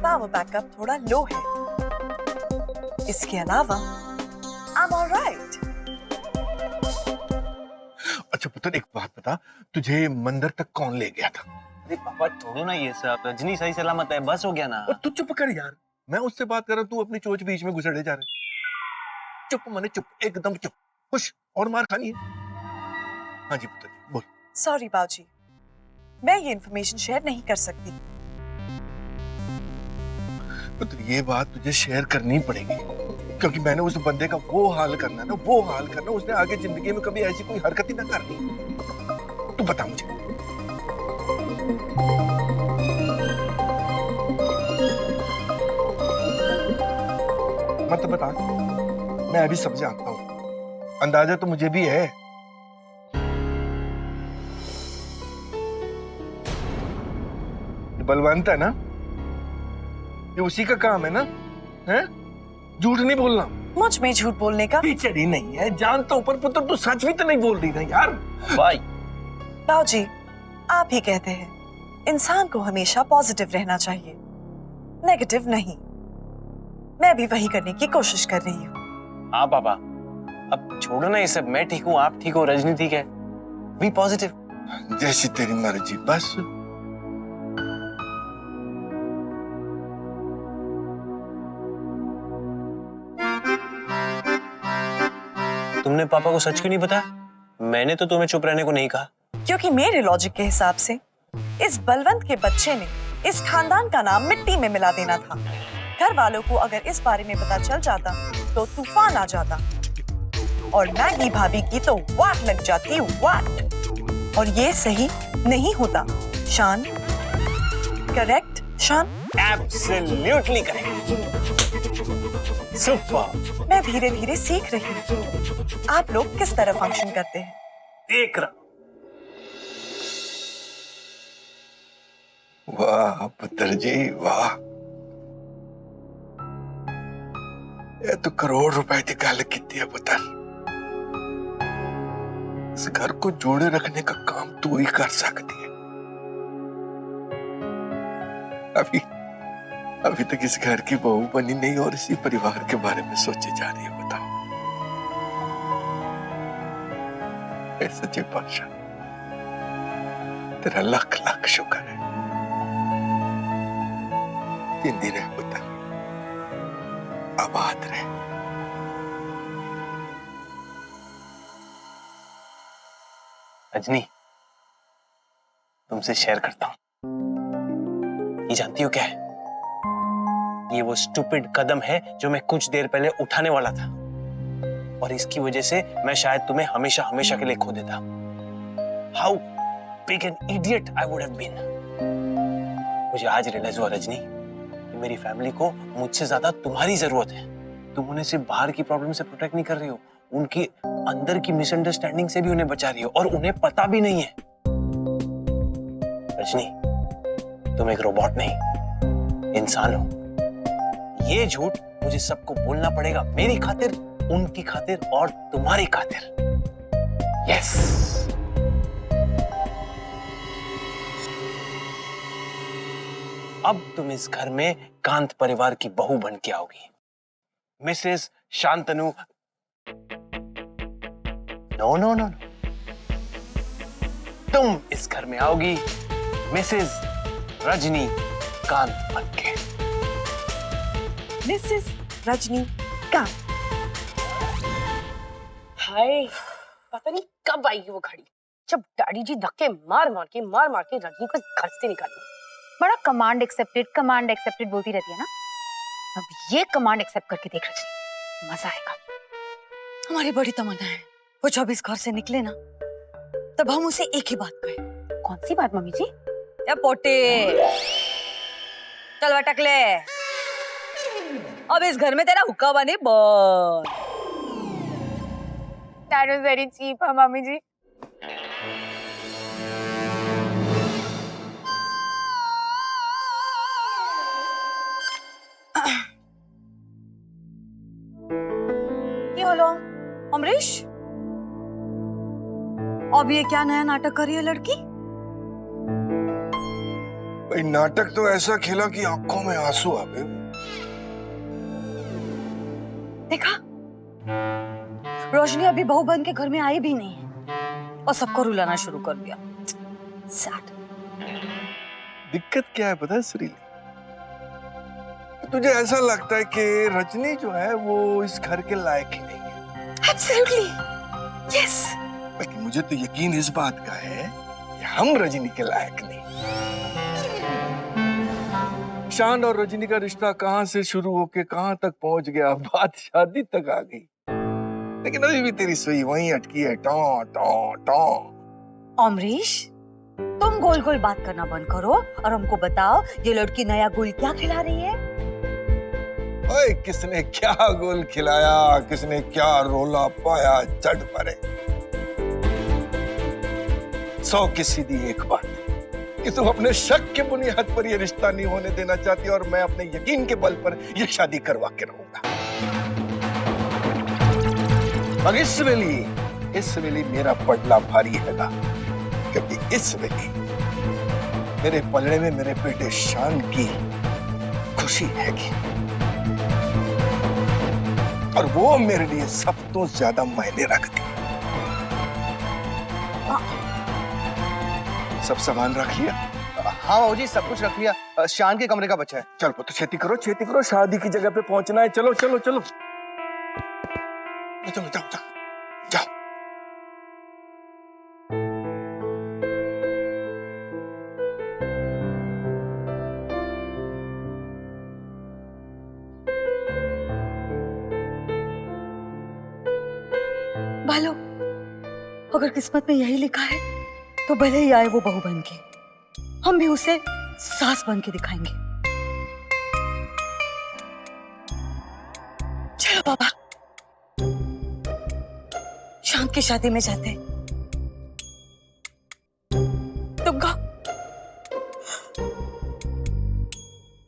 पावर बैकअप थोड़ा लो है, इसके अलावा I'm all right. अच्छा पुत्र, एक बात बता, तुझे मंदिर तक कौन ले गया था? अरे पापा छोड़ो ना ये सब, रजनी सही सलामत है, बस हो गया ना। और तू चुप कर यार, मैं उससे बात कर रहा हूँ, तू अपनी चोच बीच में घुसड़े जा रहे। चुप माने चुप, एकदम चुप। खुश और मार खानी है। हाँ जी पुत्र जी, बोल। सॉरी बाबूजी, मैं ये इन्फॉर्मेशन शेयर नहीं कर सकती। पुत्र ये बात तुझे शेयर करनी पड़ेगी, क्योंकि मैंने उस बंदे का वो हाल करना ना, वो हाल करना, उसने आगे जिंदगी में कभी ऐसी कोई हरकत ही ना करनी। तू बता मुझे। मत बता, मैं अभी सब जानता हूँ, अंदाजा तो मुझे भी है। बलवंत है ना, ये उसी का काम है ना? हैं? झूठ नहीं बोलना। मुझ में झूठ बोलने का चढ़ी नहीं है, जानता हूं, पर पुत्र तू सच भी तो नहीं बोल रही ना यार। भाई बाबूजी, आप ही कहते हैं इंसान को हमेशा पॉजिटिव रहना चाहिए, नेगेटिव नहीं। मैं भी वही करने की कोशिश कर रही हूँ। हाँ पापा, अब छोड़ो ना ये सब, मैं ठीक हूँ, आप ठीक हो, रजनी ठीक है, बी पॉजिटिव। जैसी तेरी मर्जी, बस। तुमने पापा को सच क्यों नहीं बताया? मैंने तो तुम्हें चुप रहने को नहीं कहा। क्योंकि मेरे लॉजिक के हिसाब से इस बलवंत के बच्चे ने इस खानदान का नाम मिट्टी में मिला देना था। घर वालों को अगर इस बारे में पता चल जाता तो तूफान आ जाता और मैगी भाभी की तो वाट लग जाती, वाट। और ये सही नहीं होता शान। करेक्ट शान? Absolutely correct. सुपर। मैं धीरे धीरे सीख रही हूँ आप लोग किस तरह फंक्शन करते हैं। देख रहा। वाह पुत्र जी वाह, ये तो करोड़ रुपए की गल की है पुत्र। इस घर को जोड़े रखने का काम तू ही कर सकती है। अभी तक इस घर की बहू बनी नहीं और इसी परिवार के बारे में सोचे जा रही है। बताओ ऐ सच्चे पातशाह, तेरा लाख लाख शुक्र है। जिंदी रह पुत्र, आबाद रहे। रजनी, तुमसे शेयर करता हूं। ये जानती हो क्या है? ये वो स्टूपिड कदम है जो मैं कुछ देर पहले उठाने वाला था, और इसकी वजह से मैं शायद तुम्हें हमेशा हमेशा के लिए खो देता। How big an idiot I would have been. मुझे आज रियलाइज हुआ रजनी कि मेरी फैमिली को मुझसे ज्यादा तुम्हारी जरूरत है। तुम उन्हें सिर्फ बाहर की प्रॉब्लम से प्रोटेक्ट नहीं कर रही हो, उनकी अंदर की मिसअंडरस्टैंडिंग से भी उन्हें बचा रही हो, और उन्हें पता भी नहीं है। रजनी, तुम एक रोबोट नहीं, इंसान हो। ये झूठ मुझे सबको बोलना पड़ेगा, मेरी खातिर, उनकी खातिर और तुम्हारी खातिर। यस। अब तुम इस घर में कांत परिवार की बहू बन के आओगी, Mrs Shantanu. No no no, तुम इस घर में आओगी मिसेस रजनी कांत बन के। मिसेस रजनी कांत। हाय, पता नहीं कब आएगी वो घड़ी जब डैडी जी धक्के मार मार के रजनी को इस घर से निकालेंगे। बड़ा कमांड एक्सेप्टेड बोलती रहती है ना। अब ये कमांड एक्सेप्ट करके देख रही, मजा आएगा। हमारी बड़ी तमन्ना है वो जब इस घर से निकले ना तब हम उसे एक ही बात कहें। कौन सी बात मम्मी जी? या पोटे चल वटक ले, अब इस घर में तेरा हुक्का बने बंद। That was very cheap, हाँ मम्मी जी। ये बोलो अमरीश, अब ये क्या नया नाटक कर रही है लड़की? भाई नाटक तो ऐसा खेला कि आंखों में आंसू आ गए। देखा, रोशनी अभी बहू बन के घर में आई भी नहीं है और सबको रुलाना शुरू कर दिया। सैड। दिक्कत क्या है पता है श्रीली? तुझे ऐसा लगता है कि रजनी जो है वो इस घर के लायक ही नहीं है। Absolutely, yes. लेकिन मुझे तो यकीन इस बात का है कि हम रजनी के लायक नहीं। शान और रजनी का रिश्ता कहां से शुरू होके कहां तक पहुंच गया, बात शादी तक आ गई, लेकिन अभी भी तेरी सुई वहीं अटकी है। टॉ टॉ टॉ। अमरीश, तुम गोल गोल बात करना बंद करो और हमको बताओ ये लड़की नया गोल क्या खिला रही है? ओए, किसने क्या गोल खिलाया, किसने क्या रोला पाया, चढ़ पड़े। 100 की सीधी एक बात कि तुम अपने शक के बुनियाद पर ये रिश्ता नहीं होने देना चाहती और मैं अपने यकीन के बल पर ये शादी करवा के रहूंगा। और इस वेली मेरा पडला भारी हैगा, क्योंकि इस वेली मेरे पलड़े में मेरे बेटे शान की खुशी हैगी और वो मेरे लिए सब तो ज्यादा मायने रखती। सब सामान रख लिया? हाँ बाबूजी, सब कुछ रख लिया। शान के कमरे का बचा है। चल तो छेती करो, शादी की जगह पे पहुंचना है। चलो चलो चलो चलो, जाओ जाओ जाओ। भालो, अगर किस्मत में यही लिखा है तो भले ही आए वो बहू बन के, हम भी उसे सास बन के दिखाएंगे। चलो बाबा, शाम की शादी में जाते हैं। तुम गाओ।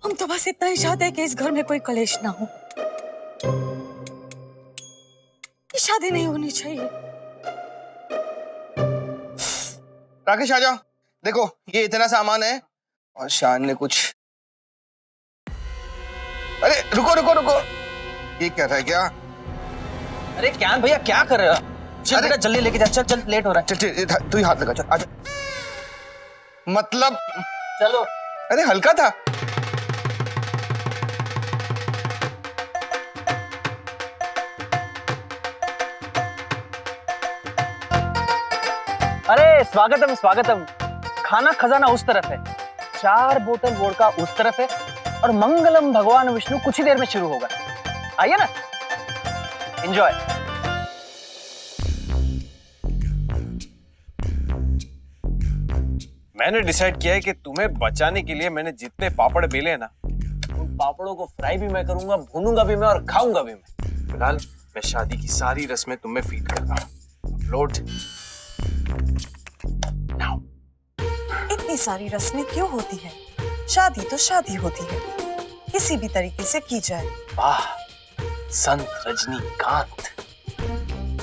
हम तो बस इतना ही चाहते हैं कि इस घर में कोई कलेश ना हो। ये शादी नहीं होनी चाहिए। राकेश आ जाओ, देखो ये इतना सामान है और शान ने कुछ। अरे रुको रुको रुको, ये क्या था क्या? अरे क्या भैया, क्या कर रहे हो? चल बेटा जल्दी लेके जा, चल चल, लेट हो रहा है। चल तू ही हाथ लगा, चल आजा। मतलब चलो। अरे हल्का था। अरे स्वागतम स्वागतम। खाना खजाना उस तरफ है, 4 बोतल वोडका उस तरफ है और मंगलम भगवान विष्णु कुछ ही देर में शुरू होगा। आइए ना, एंजॉय। मैंने डिसाइड किया है कि तुम्हें बचाने के लिए मैंने जितने पापड़ बेले हैं ना, उन पापड़ों को फ्राई भी मैं करूंगा, भूनूंगा भी मैं और खाऊंगा भी मैं। फिलहाल मैं शादी की सारी रस्में तुम्हें फीड करता हूँ। अपलोड। इतनी सारी रस्में क्यों होती है? शादी तो शादी होती है, किसी भी तरीके से की जाए। वाह, संत रजनीकांत,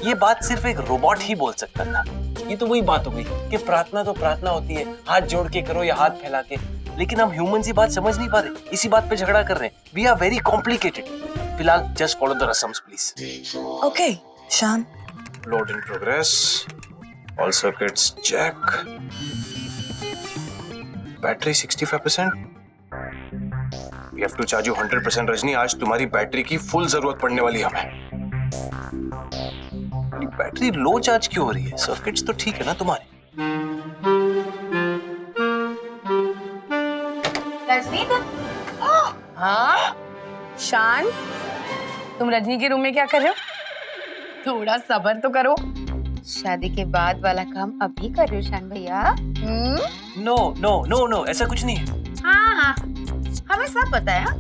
ये बात सिर्फ एक रोबोट ही बोल सकता था। ये तो वही बात हो गई कि प्रार्थना तो प्रार्थना होती है, हाथ जोड़ के करो या हाथ फैला के, लेकिन हम ह्यूमन सी बात समझ नहीं पा रहे, इसी बात पे झगड़ा कर रहे हैं। We are very complicated. फिलहाल जस्ट फॉलो द रस्म्स please. Okay Shaan. Load in progress, all circuits check, battery 65%। We have to charge you 100% Rajni. आज तुम्हारी बैटरी की फुल जरूरत पड़ने वाली है हमें। बैटरी लो चार्ज क्यों हो रही है? सर्किट्स तो ठीक है ना तुम्हारे? शान, तुम रजनी के रूम में क्या कर रहे हो? थोड़ा सब्र तो करो। शादी के बाद वाला काम अभी कर रहे हो शान भैया? नो नो नो नो, ऐसा कुछ नहीं है। हाँ हाँ, हमें सब पता है। हाँ?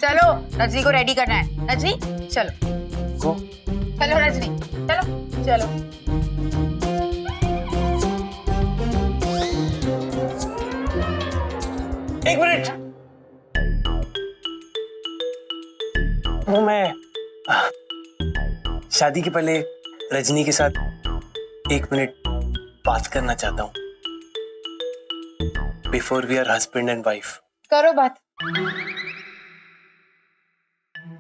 चलो रजनी को रेडी करना है। रजनी चलो। गो। चलो रजनी, चलो चलो। एक मिनट, वो मैं शादी के पहले रजनी के साथ 1 मिनट बात करना चाहता हूँ। Before we are husband and wife. करो बात।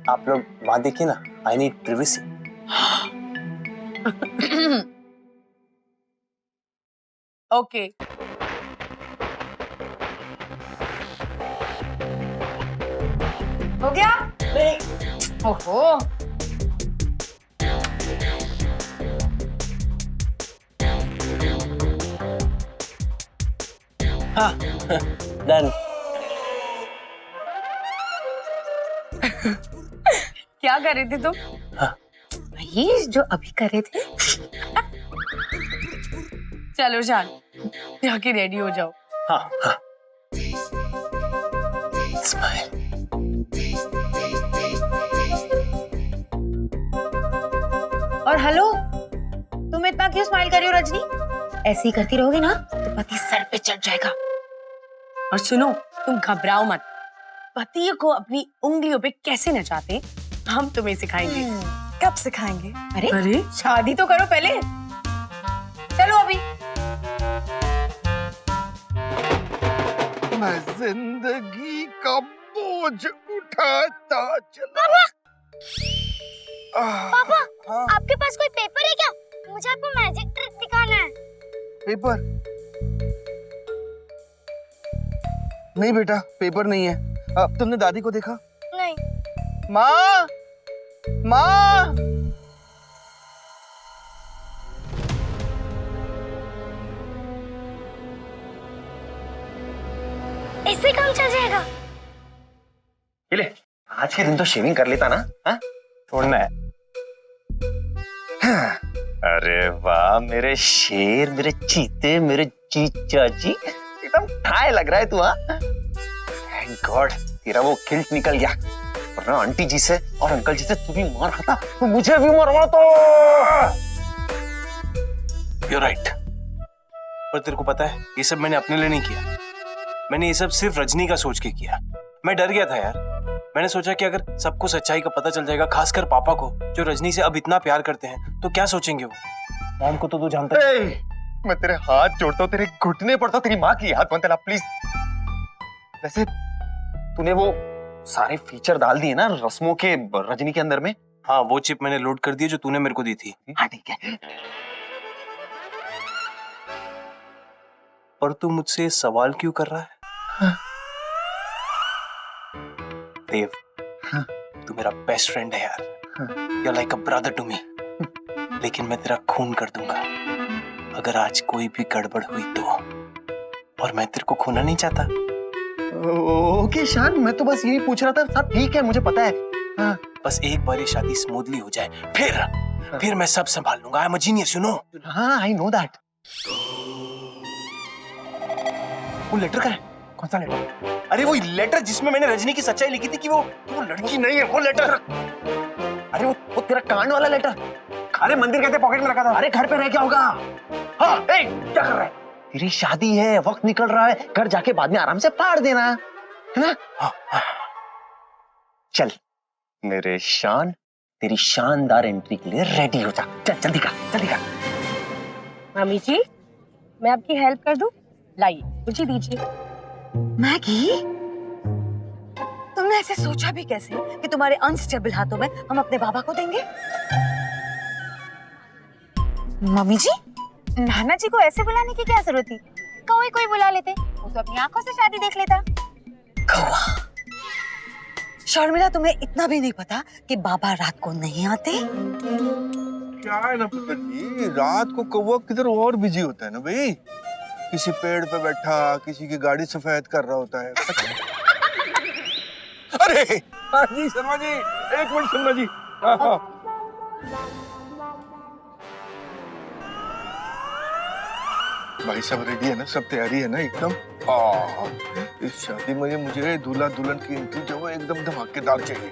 आप लोग बात देखिए ना, आई नीड प्रिवेसी। ओके। हो गया? नहीं। ओहो। हाँ, डन। क्या कर रहे थे तुम? हाँ। ये जो अभी कर रहे थे। चलो शान, जाके रेडी हो जाओ। हाँ हाँ। स्माइल। और हेलो, तुम इतना क्यों स्माइल कर रही हो रजनी? ऐसे ही करती रहोगी ना तो पति सर पे चढ़ जाएगा। और सुनो, तुम घबराओ मत। पति को अपनी उंगलियों पे कैसे नचाते हम तुम्हें सिखाएंगे। कब सिखाएंगे? अरे शादी तो करो पहले। चलो अभी। मैं जिंदगी का बोझ उठाता चला। पापा, आपके पास कोई पेपर है क्या? मुझे आपको मैजिक ट्रिक दिखाना है। पेपर? नहीं बेटा, पेपर नहीं है। तुमने दादी को देखा? नहीं। माँ, माँ। इससे काम चल जाएगा। ये ले, आज के दिन तो शेविंग कर लेता ना। हाँ? छोड़ना है। हाँ। अरे वाह मेरे शेर, मेरे चीते, मेरे चीचा जी, एकदम ठाए लग रहा है तू। हाँ, थैंक गॉड तेरा वो गिल्ट निकल गया, वरना आंटी जी से और अंकल जी से तू भी मार खाता तो मुझे भी मरवा तो। You're right। पर तेरे को पता है, ये सब मैंने अपने लिए नहीं किया। मैंने ये सब सिर्फ रजनी का सोच के किया। मैं डर गया था यार। मैंने सोचा कि अगर सबको सच्चाई का पता चल जाएगा, खासकर पापा को जो रजनी से अब इतना प्यार करते हैं, तो क्या सोचेंगे वो। मॉम को तो तू जानता है। मैं तेरे हाथ जोड़ता हूँ, तेरे घुटने पड़ता हूँ, तेरी माँ की याद बनता प्लीज। वैसे तूने वो सारे फीचर डाल दिए ना रस्मों के रजनी के अंदर में? हाँ, वो चिप मैंने लोड कर दी जो तूने मेरे को दी थी। हाँ ठीक है। पर तू मुझसे सवाल क्यों कर रहा है? हाँ। देव, हाँ। तू मेरा बेस्ट फ्रेंड है यार। You're like a brother to me। लेकिन मैं तेरा खून कर दूंगा अगर आज कोई भी गड़बड़ हुई तो। और मैं तेरे को खोना नहीं चाहता। ओके शान, मैं तो बस यही पूछ रहा था। सब ठीक है, मुझे पता है। हाँ। बस एक बार ये शादी स्मूथली हो जाए, फिर मैं सब संभाल लूंगा। I am a genius, you know. हाँ, आई नो दैट। वो लेटर का है? कौन सा लेटर? अरे वो लेटर जिसमें मैंने रजनी की सच्चाई लिखी थी कि वो लड़की नहीं है, वो लेटर। अरे वो तेरा कांड वाला लेटर। अरे मंदिर कहते पॉकेट में रखा था। अरे घर पे रह क्या होगा? हाँ, क्या कर रहा है? तेरी शादी है, वक्त निकल रहा है, घर जाके बाद में आराम से फाड़ देना, है ना? हाँ, हाँ। चल मेरे शान, तेरी शानदार एंट्री के लिए रेडी हो जा। चल जल्दी कर, जल्दी कर। मामी जी, मैं आपकी हेल्प कर दूं? लाइए, मुझे दीजिए। मैगी, तुमने ऐसे सोचा भी कैसे कि तुम्हारे अनस्टेबल हाथों में हम अपने बाबा को देंगे? मम्मी जी, नाना जी को ऐसे बुलाने की क्या जरूरत थी? कोई बुला लेते, वो तो अपनी आंखों से शादी देख लेता। कौवा, शर्मिला, तुम्हें इतना भी नहीं पता कि बाबा रात को नहीं आते? क्या है ना पुत्र जी, रात को कौवा किधर और बिजी होता है ना भाई। किसी पेड़ पे बैठा, किसी की गाड़ी सफेद कर रहा होता है। अरे हाँ जी शर्मा जी, एक मिनट शर्मा जी। हाँ हाँ। भाई सब रेडी है ना, सब तैयारी है ना एकदम? इस शादी में मुझे दूल्हा दुल्हन की एंट्री जो है एकदम धमाकेदार चाहिए,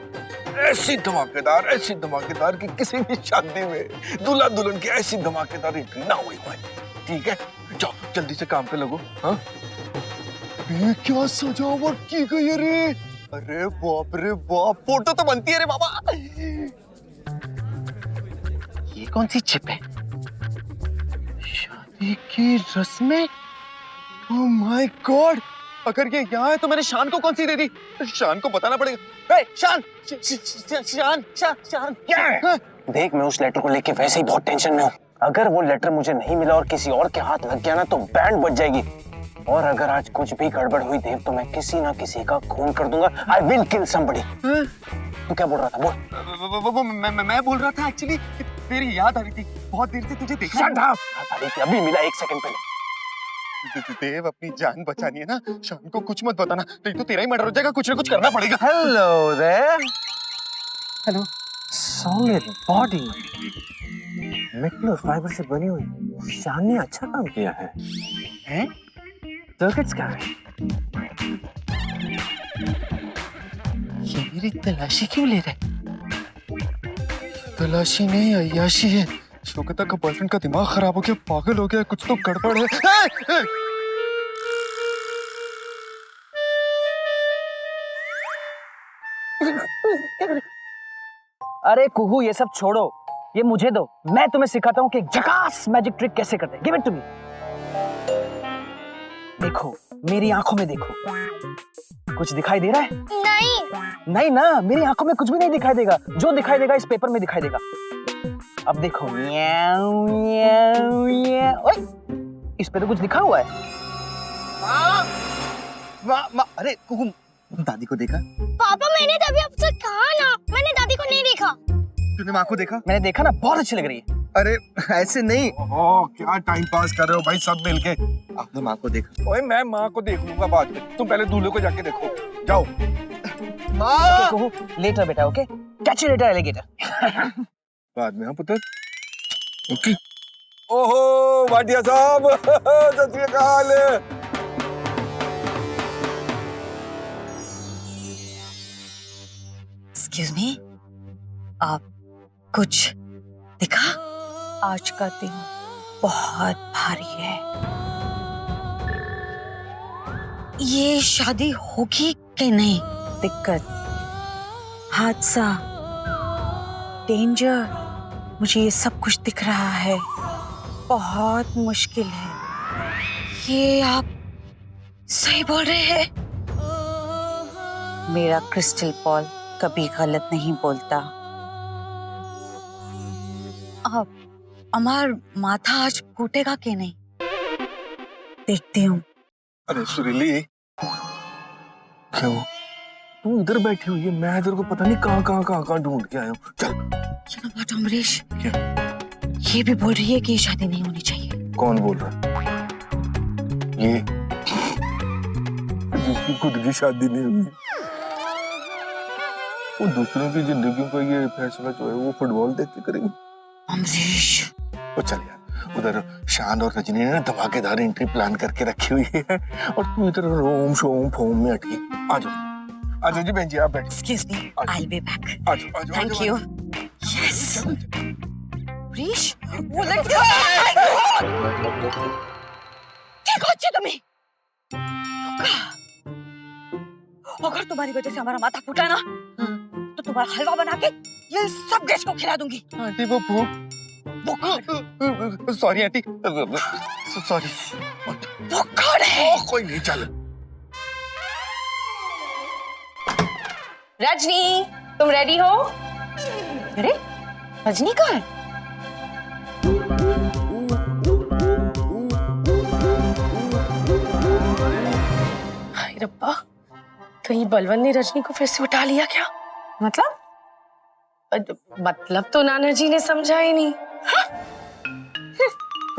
ऐसी धमाकेदार कि किसी भी शादी में दूल्हा दुल्हन की ऐसी धमाकेदार एंट्री ना हुई हो। ठीक है, जाओ जल्दी से काम पे लगो। हाँ, ये क्या सजावट की गई है रे? अरे बाप, फोटो तो बनती है रे बाबा। ये कौन सी चिप है? शादी की रस्में? ओह माय गॉड, अगर ये यहाँ है तो मैंने शान को कौन सी दे दी? शान को बताना पड़ेगा। ए, शान क्या है? देख, मैं उस लेटर को लेके वैसे ही बहुत टेंशन में हूँ। अगर वो लेटर मुझे नहीं मिला और किसी और के हाथ लग गया ना तो बैंड बज जाएगी। और अगर आज कुछ भी गड़बड़ हुई देव तो मैं किसी ना किसी का खून कर दूंगा। I will kill somebody. तू क्या बोल रहा था? बोल। मैं बोल रहा था एक्चुअली तेरी याद आ रही थी, बहुत देर से तुझे देखा। Shut up! अभी मिला 1 सेकंड पहले। देव अपनी जान बचानी है ना, शान को कुछ मत बताना, नहीं तो तेरा ही मर्डर हो जाएगा। कुछ ना कुछ करना पड़ेगा। Hello there. Hello. Solid body, metal fibre से बनी हुई। शान ने अच्छा काम किया है। हैं? सर्किट्स क्या है? ये मेरी तलाशी क्यों ले रहे? तलाशी नहीं, अय्याशी है। शोकता का बॉयफ्रेंड का दिमाग खराब हो गया, पागल हो गया, कुछ तो गड़बड़ है। अरे कुहू, ये सब छोड़ो, ये मुझे दो। मैं तुम्हें सिखाता हूँ कि झकास मैजिक ट्रिक कैसे करते हैं। Give it to me. देखो, मेरी आंखों में देखो। कुछ दिखाई दे रहा है? नहीं। नहीं ना, मेरी आंखों में कुछ भी नहीं दिखाई देगा। जो दिखाई देगा इस पेपर में दिखाई देगा। अब देखो, म्याऊ, म्याऊ, म्याऊ। ओए, इस पे तो कुछ लिखा हुआ है। अरे कुहू, दादी को देखा? पापा, मैंने तभी आपसे कहा ना, मैंने दादी को नहीं देखा। तूने माँ को देखा? मैंने देखा ना, बहुत अच्छी लग रही है। अरे ऐसे नहीं। ओह, क्या टाइम पास कर रहे हो भाई सब मिलके। आपने माँ को देखा? ओए, मैं माँ को देख लूंगा बाद में, तुम पहले दूल्हे को जाके देखो। जाओ। ओके कुहू, लेटर बेटा। Okay, catch you later alligator. बाद में। हाँ पुत्र। ओके। ओहो भाटिया साहब, सत श्री अकाल। एक्सक्यूज मी, आप कुछ दिखा? आज का दिन बहुत भारी है। ये शादी होगी कि नहीं? दिक्कत, हादसा, डेंजर, मुझे ये सब कुछ दिख रहा है। बहुत मुश्किल है। ये आप सही बोल रहे हैं? मेरा क्रिस्टल बॉल कभी गलत नहीं बोलता। अब हमार माथा आज फूटेगा कि नहीं, देखती हूँ। अरे सुरीली, क्यों तू इधर बैठी हुई है? मैं इधर को पता नहीं कहाँ ढूंढ के आया हूँ। चल। You know what, Amrish? ये भी बोल रही है कि ये शादी नहीं होनी चाहिए। कौन बोल रहा है? ये जिसकी खुद की शादी नहीं हुई, वो दूसरों की जिंदगी का ये फैसला जो है वो फुटबॉल देख के करेंगे। अमरीश, वो चल यार, उधर शान और रजनी ने धमाकेदार एंट्री प्लान करके रखी हुई है और तू इधर रोम शोम फोम में अटकी। आ जाओ जी बहन जी, आप बैठो। Excuse me, I will be back. आ जाओ। Thank you. यस। अमरीश, वो लड़की ठीक हो अच्छे तुम्हें? अगर तुम्हारी वजह से हमारा माथा फूटा ना तो तुम्हारा हलवा बना के ये सब गेस्ट को खिला दूंगी। आंटी वो भूख। Sorry aunty, sorry. भूखड़ है। कोई नहीं, चल। रजनी, तुम रेडी हो? अरे रजनी कहाँ है? हाय रब्बा, कहीं बलवन ने रजनी को फिर से उठा लिया क्या? मतलब तो नाना जी ने समझा ही नहीं।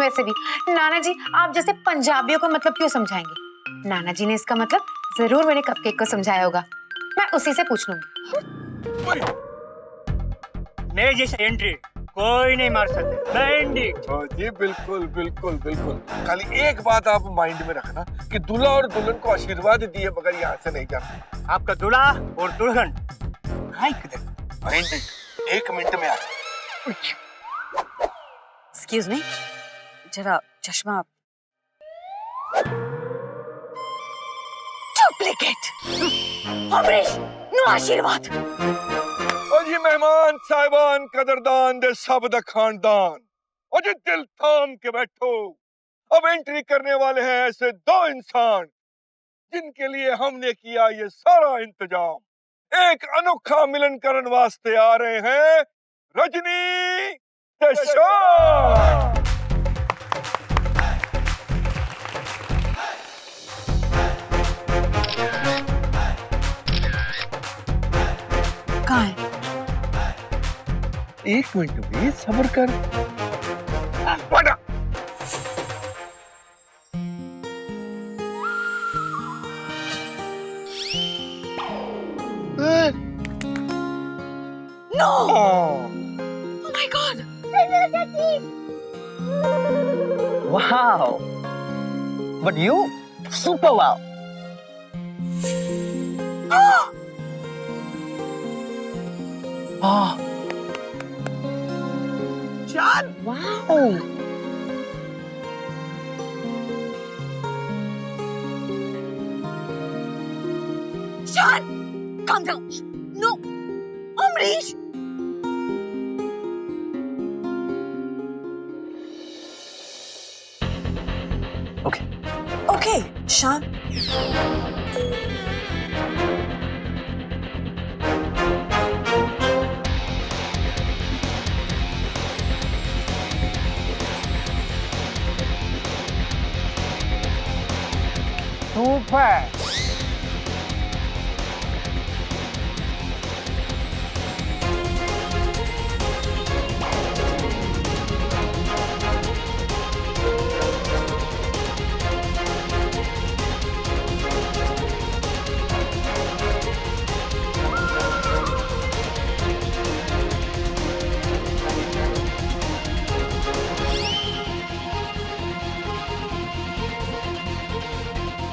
वैसे भी नाना जी आप जैसे पंजाबियों को मतलब क्यों समझाएंगे? नाना जी ने इसका मतलब जरूर मेरे कपकेक को समझाया होगा। मैं उसी से पूछ लूंगी। मेरे जैसे एंट्री कोई नहीं मार सकता। बैंडिट। हाँ जी, बिल्कुल बिल्कुल बिल्कुल। खाली एक बात आप माइंड में रखना कि दूल्हा और दुल्हन को आशीर्वाद दिए बगैर यहाँ से नहीं जाना। आपका दूल्हा और दुल्हन एक मिनट में आ। एक्सक्यूज मी, जरा चश्मा। डुप्लीकेट। अमरीश, नो आशीर्वाद। और ये मेहमान साहिबान कदरदान दे सब दा खानदान, और जी दिल थाम के बैठो। अब एंट्री करने वाले हैं ऐसे दो इंसान जिनके लिए हमने किया ये सारा इंतजाम। एक अनोखा मिलन करने वास्ते आ रहे हैं रजनी ते शान। कहाँ है? एक मिनट भी सब्र कर। No! Oh my God! Wow! But you, super wow! Ah! John! Wow! John! Calm down! No! Amrish! Okay. Okay, Sean. Super.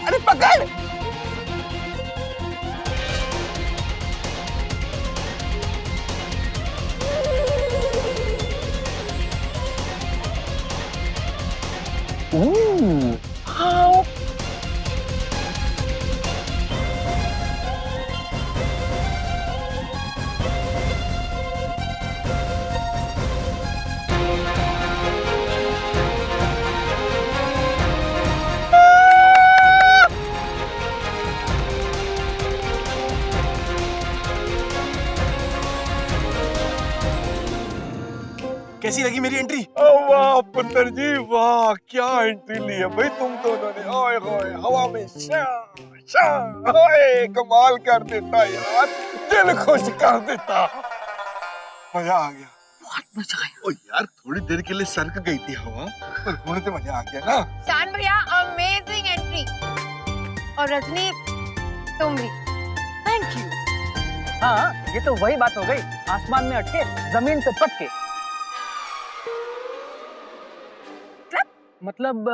अरे पकड़। Ooh, how? कैसी लगी मेरी एंट्री? वाह पुत्र जी वाह, क्या एंट्री ली है भाई तुम दोनों ने। ओए होए, हवा में शान शान, ओए कमाल कर देता यार, दिल खुश कर देता। मजा आ गया, बहुत मजा आया। ओ यार थोड़ी देर के लिए सरक गई थी हवा, पर होने तो मजा आ गया ना। शान भैया अमेजिंग एंट्री, और रजनी तुम भी थैंक यू। हाँ, ये तो वही बात हो गई, आसमान में अटके जमीन पे पटके। मतलब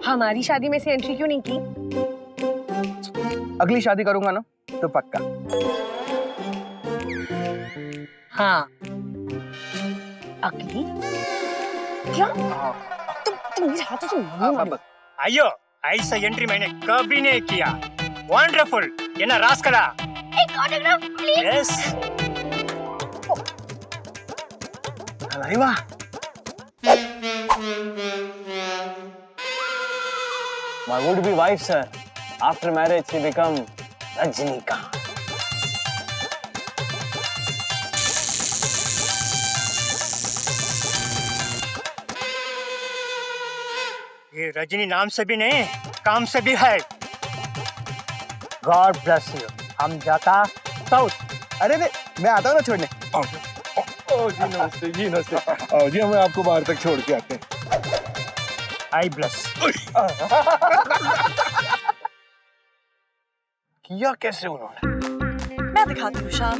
हमारी शादी में से एंट्री क्यों नहीं की? अगली शादी करूंगा ना तो पक्का। हाँ, अगली? क्या? तुम मेरे हाथों से नहीं मारो। आयो, ऐसा एंट्री मैंने कभी नहीं किया। वंडरफुल, ये ना रास करा। एक ऑटोग्राफ प्लीज। यस। वाह, my would-be wife, sir. After marriage, she become Rajnikant. ये रजनी नाम से भी नहीं, काम से भी है। God bless you. हम जाता साउथ। अरे रे, मैं आता हूँ ना छोड़ने। ओ जी नमस्ते, जी नमस्ते। आओ जी, हमें आपको बाहर तक छोड़ के आते हैं। आई ब्लेस। किया कैसे उन्होंने? मैं दिखाती हूँ शाम।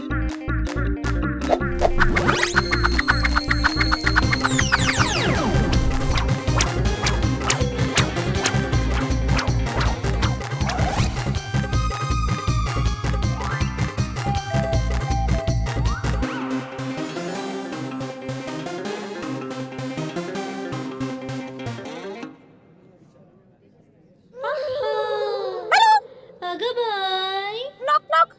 Knock knock.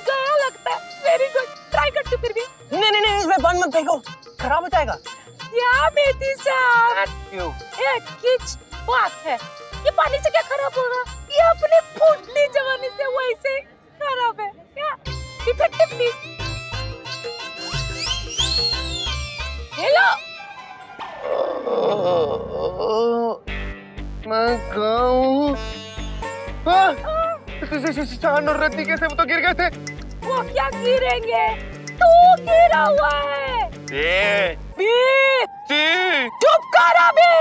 गया लगता है। वेरी गुड, ट्राई करती फिर भी। नहीं इसमें पानी मत फेंको, खराब हो जाएगा। क्या बेटी साहब, क्यों? ये किच बात है। ये पानी से क्या खराब होगा? ये अपने फूटती जवानी से वैसे खराब है क्या? Effective please. हेलो, मैं कहाँ हूँ? शान और रजनी कैसे, वो तो गिर गए थे। वो क्या गिरेंगे? तू गिरा हुआ है। चुप कर अभी,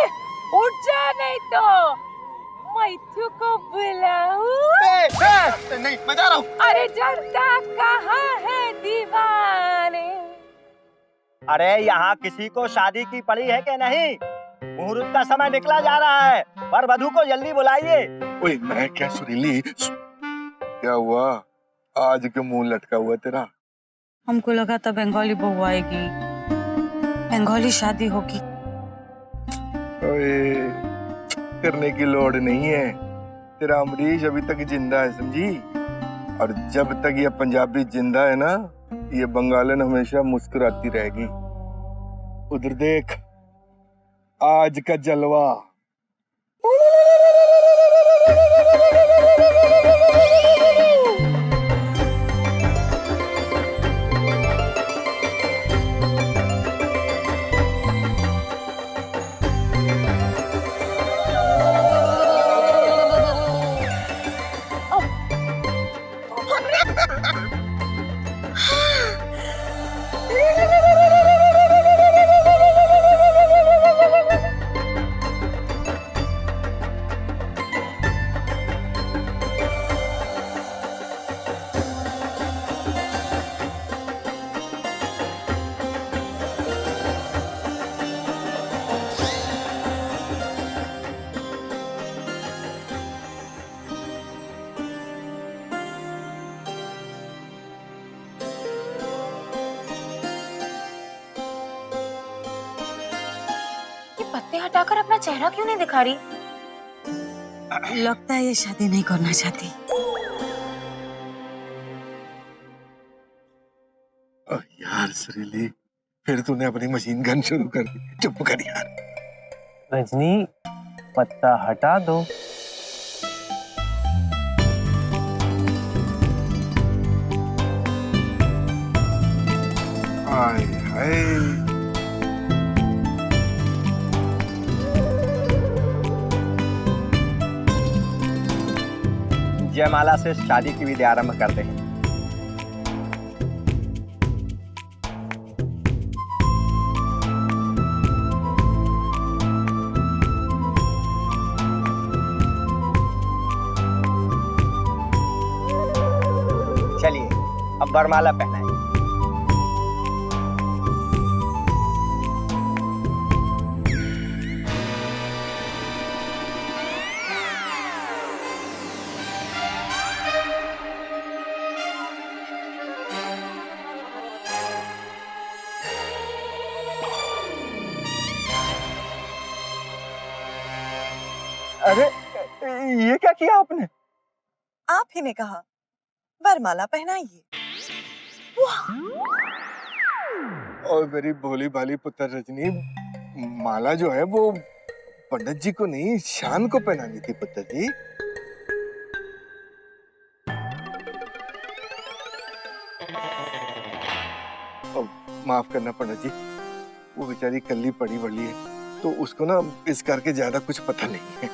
उठ जा नहीं तो मैथ्यू को बुलाऊं। नहीं, मैं जा रहा हूँ। अरे जनता कहाँ है दीवाने? अरे यहाँ किसी को शादी की पड़ी है कि नहीं? मुहूर्त का समय निकला जा रहा है, वर वधू को जल्दी बुलाइए। ओए मैं क्या सुरीली, क्या हुआ? आज क्यों मुंह लटका हुआ तेरा? हमको लगा था बंगाली बहू आएगी, बंगाली शादी होगी। ओए करने की लोड़ नहीं है, तेरा अमरीश अभी तक जिंदा है, समझी? और जब तक ये पंजाबी जिंदा है ना, ये बंगालन हमेशा मुस्कुराती रहेगी। उधर देख, आज का जलवा। पत्ते हटाकर अपना चेहरा क्यों नहीं दिखा रही? लगता है ये शादी नहीं करना चाहती। यार सुरीली, फिर तूने अपनी मशीन गन शुरू कर दी। चुप कर यार। रजनी, पत्ता हटा दो। हाय हाय, जयमाला से शादी की विधि आरंभ करते हैं। चलिए अब वरमाला पहनाएं। अरे ये क्या किया आपने? आप ही ने कहा वरमाला पहनाइए। और मेरी भोली भाली पुत्र रजनी, माला जो है वो पंडित जी को नहीं, शान को पहनानी थी पुत्र जी। माफ करना पंडित जी, वो बेचारी कल्ली पड़ी बड़ी है, तो उसको ना इस करके ज्यादा कुछ पता नहीं है।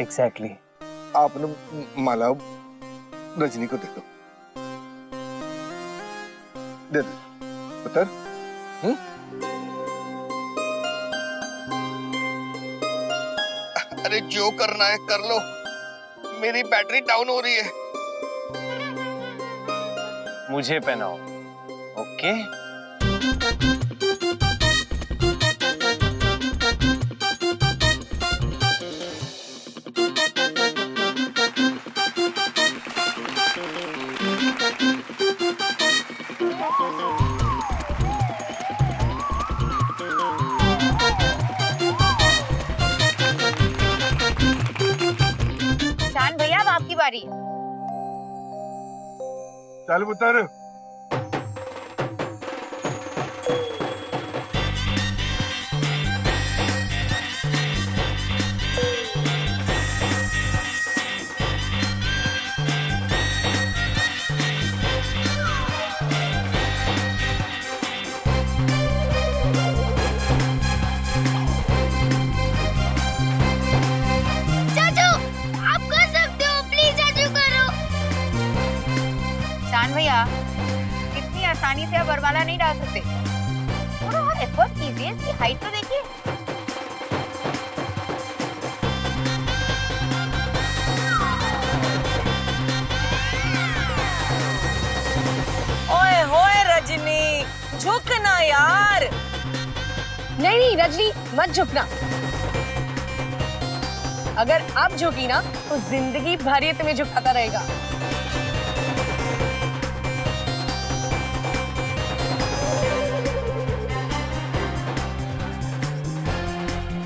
एग्जैक्टली। आप ना माला रजनी को दे दो। दे दो पुत्र। अरे जो करना है कर लो, मेरी बैटरी डाउन हो रही है। मुझे पहनाओ, ओके? शान भैया अब आपकी बारी है। चल पुत्र। चाचू आप कर सकते हो, प्लीज चाचू करो। शान भैया इतनी आसानी से आप बरमाला नहीं डाल सकते, थोड़ा और एफर्ट कीजिए। इसकी हाइट तो देखिए। ओए होए रजनी, झुकना यार। नहीं नहीं रजनी मत झुकना। अगर अब झुकी ना तो जिंदगी भर ये तुम्हें झुकाता रहेगा।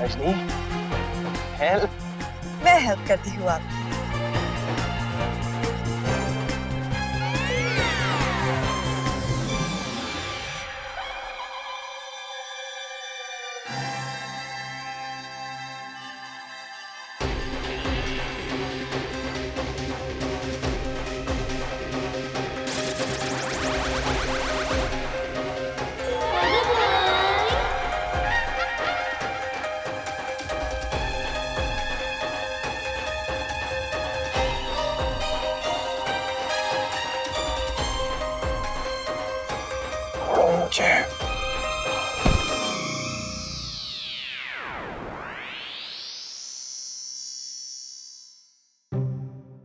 रजनी, हेल्प। मैं हेल्प करती हूँ आपकी।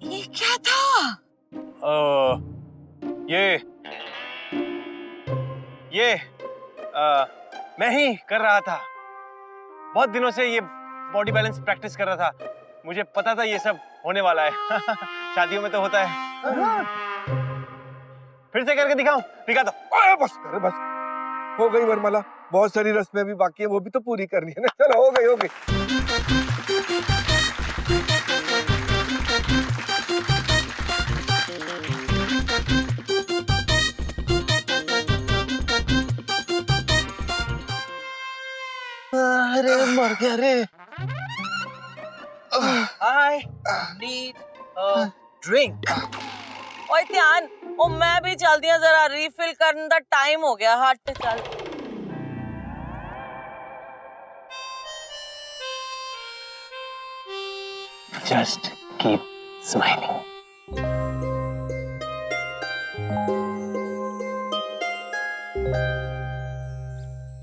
ये क्या था? ये मैं ही कर रहा था। बहुत दिनों से ये बॉडी बैलेंस प्रैक्टिस कर रहा था। मुझे पता था ये सब होने वाला है। शादियों में तो होता है। फिर से करके दिखाऊं? दिखा दो। ओए बस कर बस, हो गई वरमाला। बहुत सारी रस्में भी बाकी है, वो भी तो पूरी करनी है ना। चलो हो गई हो गई। अरे मर गया रे। I need a drink. ओए ध्यान, ओ मैं भी चलती हूँ, जरा रिफिल करने का टाइम हो गया। हट चल। Just keep smiling.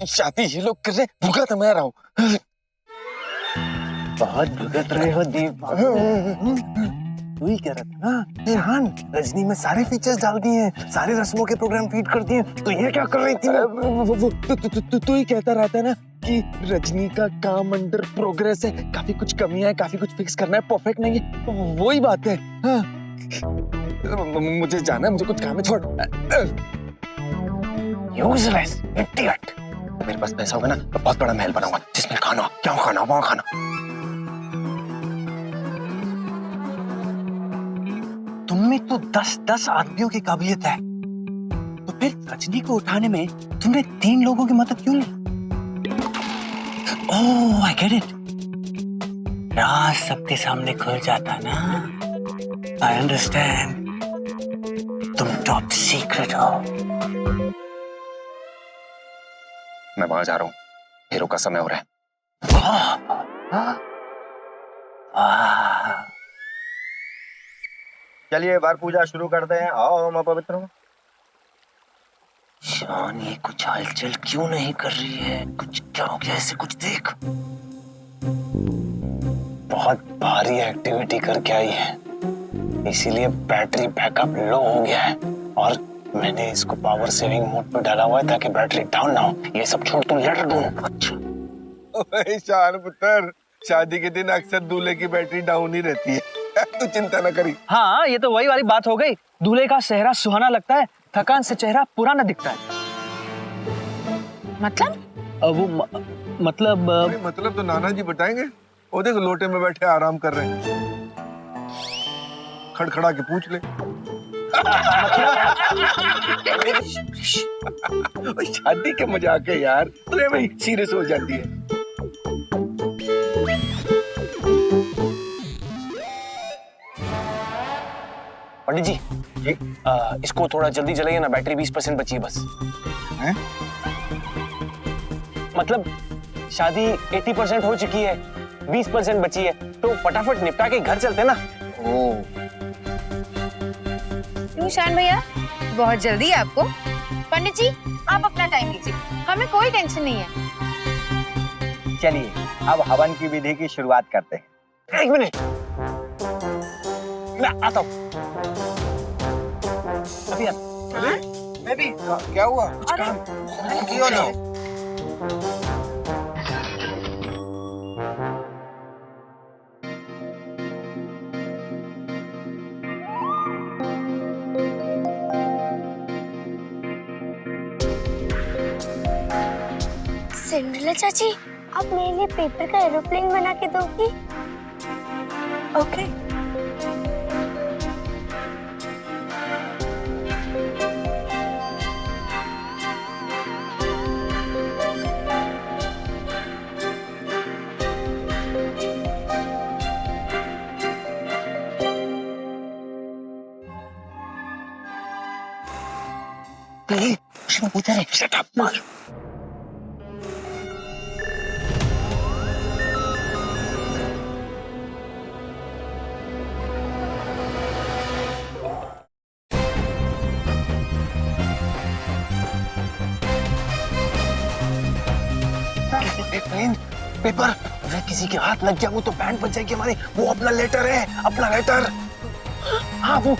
शादी ये लोग कर रहे, भूखा तो मैं रहा हूँ। बहुत भुगत रहे हो दीप। तू ही कह रहा था ना शान, रजनी में सारे फीचर्स डाल दिए हैं, सारे रस्मों के प्रोग्राम फीड कर दिए। तो ये क्या कर रही थी? तू ही कहता रहता है ना कि रजनी का काम अंडर प्रोग्रेस है, काफी कुछ कमियां है, काफी कुछ फिक्स करना है, परफेक्ट नहीं है। वही बात है। हाँ। मुझे जाना है, मुझे कुछ काम है, छोड़। Useless idiot. मेरे पास पैसा होगा ना तो बहुत बड़ा महल बनाऊंगा, जिसमें खाना क्या खाना वहां खाना। तुम में तो 10-10 आदमियों की काबिलियत है, तो फिर रजनी को उठाने में तुमने 3 लोगों की मदद क्यों ली? ओह आई गेट इट। राज सबके सामने खुल जाता ना। I understand. तुम टॉप सीक्रेट हो। मैं वहां जा रहा हूँ, हीरो का समय हो रहा है। चलिए बार पूजा शुरू करते हैं। आओ हम पवित्र हो। शान ये कुछ हलचल क्यों नहीं कर रही है? कुछ क्या हो गया? ऐसे कुछ देख। बहुत भारी एक्टिविटी करके आई है, इसीलिए बैटरी बैकअप लो हो गया है और मैंने इसको पावर सेविंग मोड पे डाला हुआ है ताकि बैटरी डाउन ना हो। ये सब छोड़ तू लेटर ढूंढ। ओए शान पुत्र, शादी के दिन अक्सर दूल्हे की बैटरी डाउन ही रहती है। तू चिंता न करी। हाँ, ये तो वही वाली बात हो गई। दूल्हे का चेहरा सुहाना लगता है, थकान से चेहरा पुराना दिखता है। मतलब मतलब तो नाना जी बताएंगे। वो देखो लोटे में बैठे आराम कर रहे हैं, खड़खड़ा के पूछ ले। शादी के मजाक है यार, अरे भाई सीरियस हो जाती है। पंडित जी, इसको थोड़ा जल्दी जलाइए ना, बैटरी 20% बची है बस। हैं? मतलब शादी 80% हो चुकी है, 20% बची है, तो फटाफट निपटा के घर चलते ना। क्यों शान भैया, बहुत जल्दी है आपको? पंडित जी आप अपना टाइम लीजिए, हमें कोई टेंशन नहीं है। चलिए अब हवन की विधि की शुरुआत करते हैं। 1 मिनट, मैं आता हूँ। अभी मैं भी क्या हुआ? कुछ काम क्यों ना? सिंड्रेला चाची, आप मेरे लिए पेपर का एरोप्लेन बना के दोगी? ओके। उधर है, शट अप मार। पेपर, अगर किसी के हाथ लग जाए तो बैंड बच जाएगी हमारी। वो अपना लेटर है, अपना लेटर। हाँ वो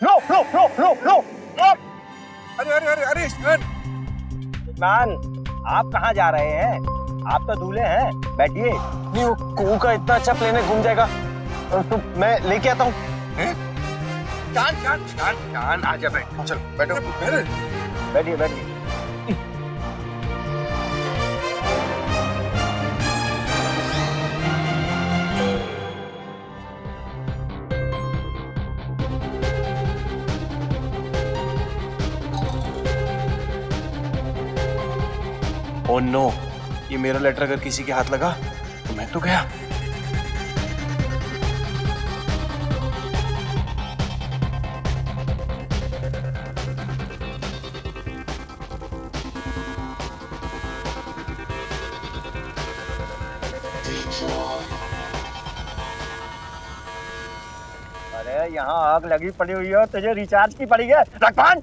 लो लो लो लो लो। अरे अरे अरे अरे मान, आप कहाँ जा रहे हैं? आप तो दूल्हे हैं, बैठिए। नहीं, वो कुओं का इतना अच्छा प्लेन है, घूम जाएगा तो मैं लेके आता हूँ। चांद आजा बैठ, चलो बैठो। बैठिए बैठिए। ओह नो, ये मेरा लेटर अगर किसी के हाथ लगा तो मैं तो गया। अरे यहाँ आग लगी पड़ी हुई है, तुझे रिचार्ज की पड़ी है। रखवान,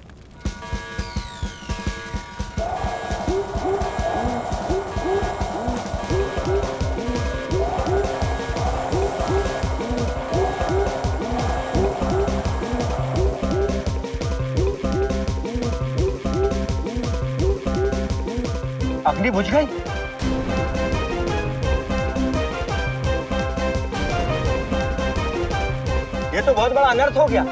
अग्नि बुझ गई। ये तो बहुत बड़ा अनर्थ हो गया।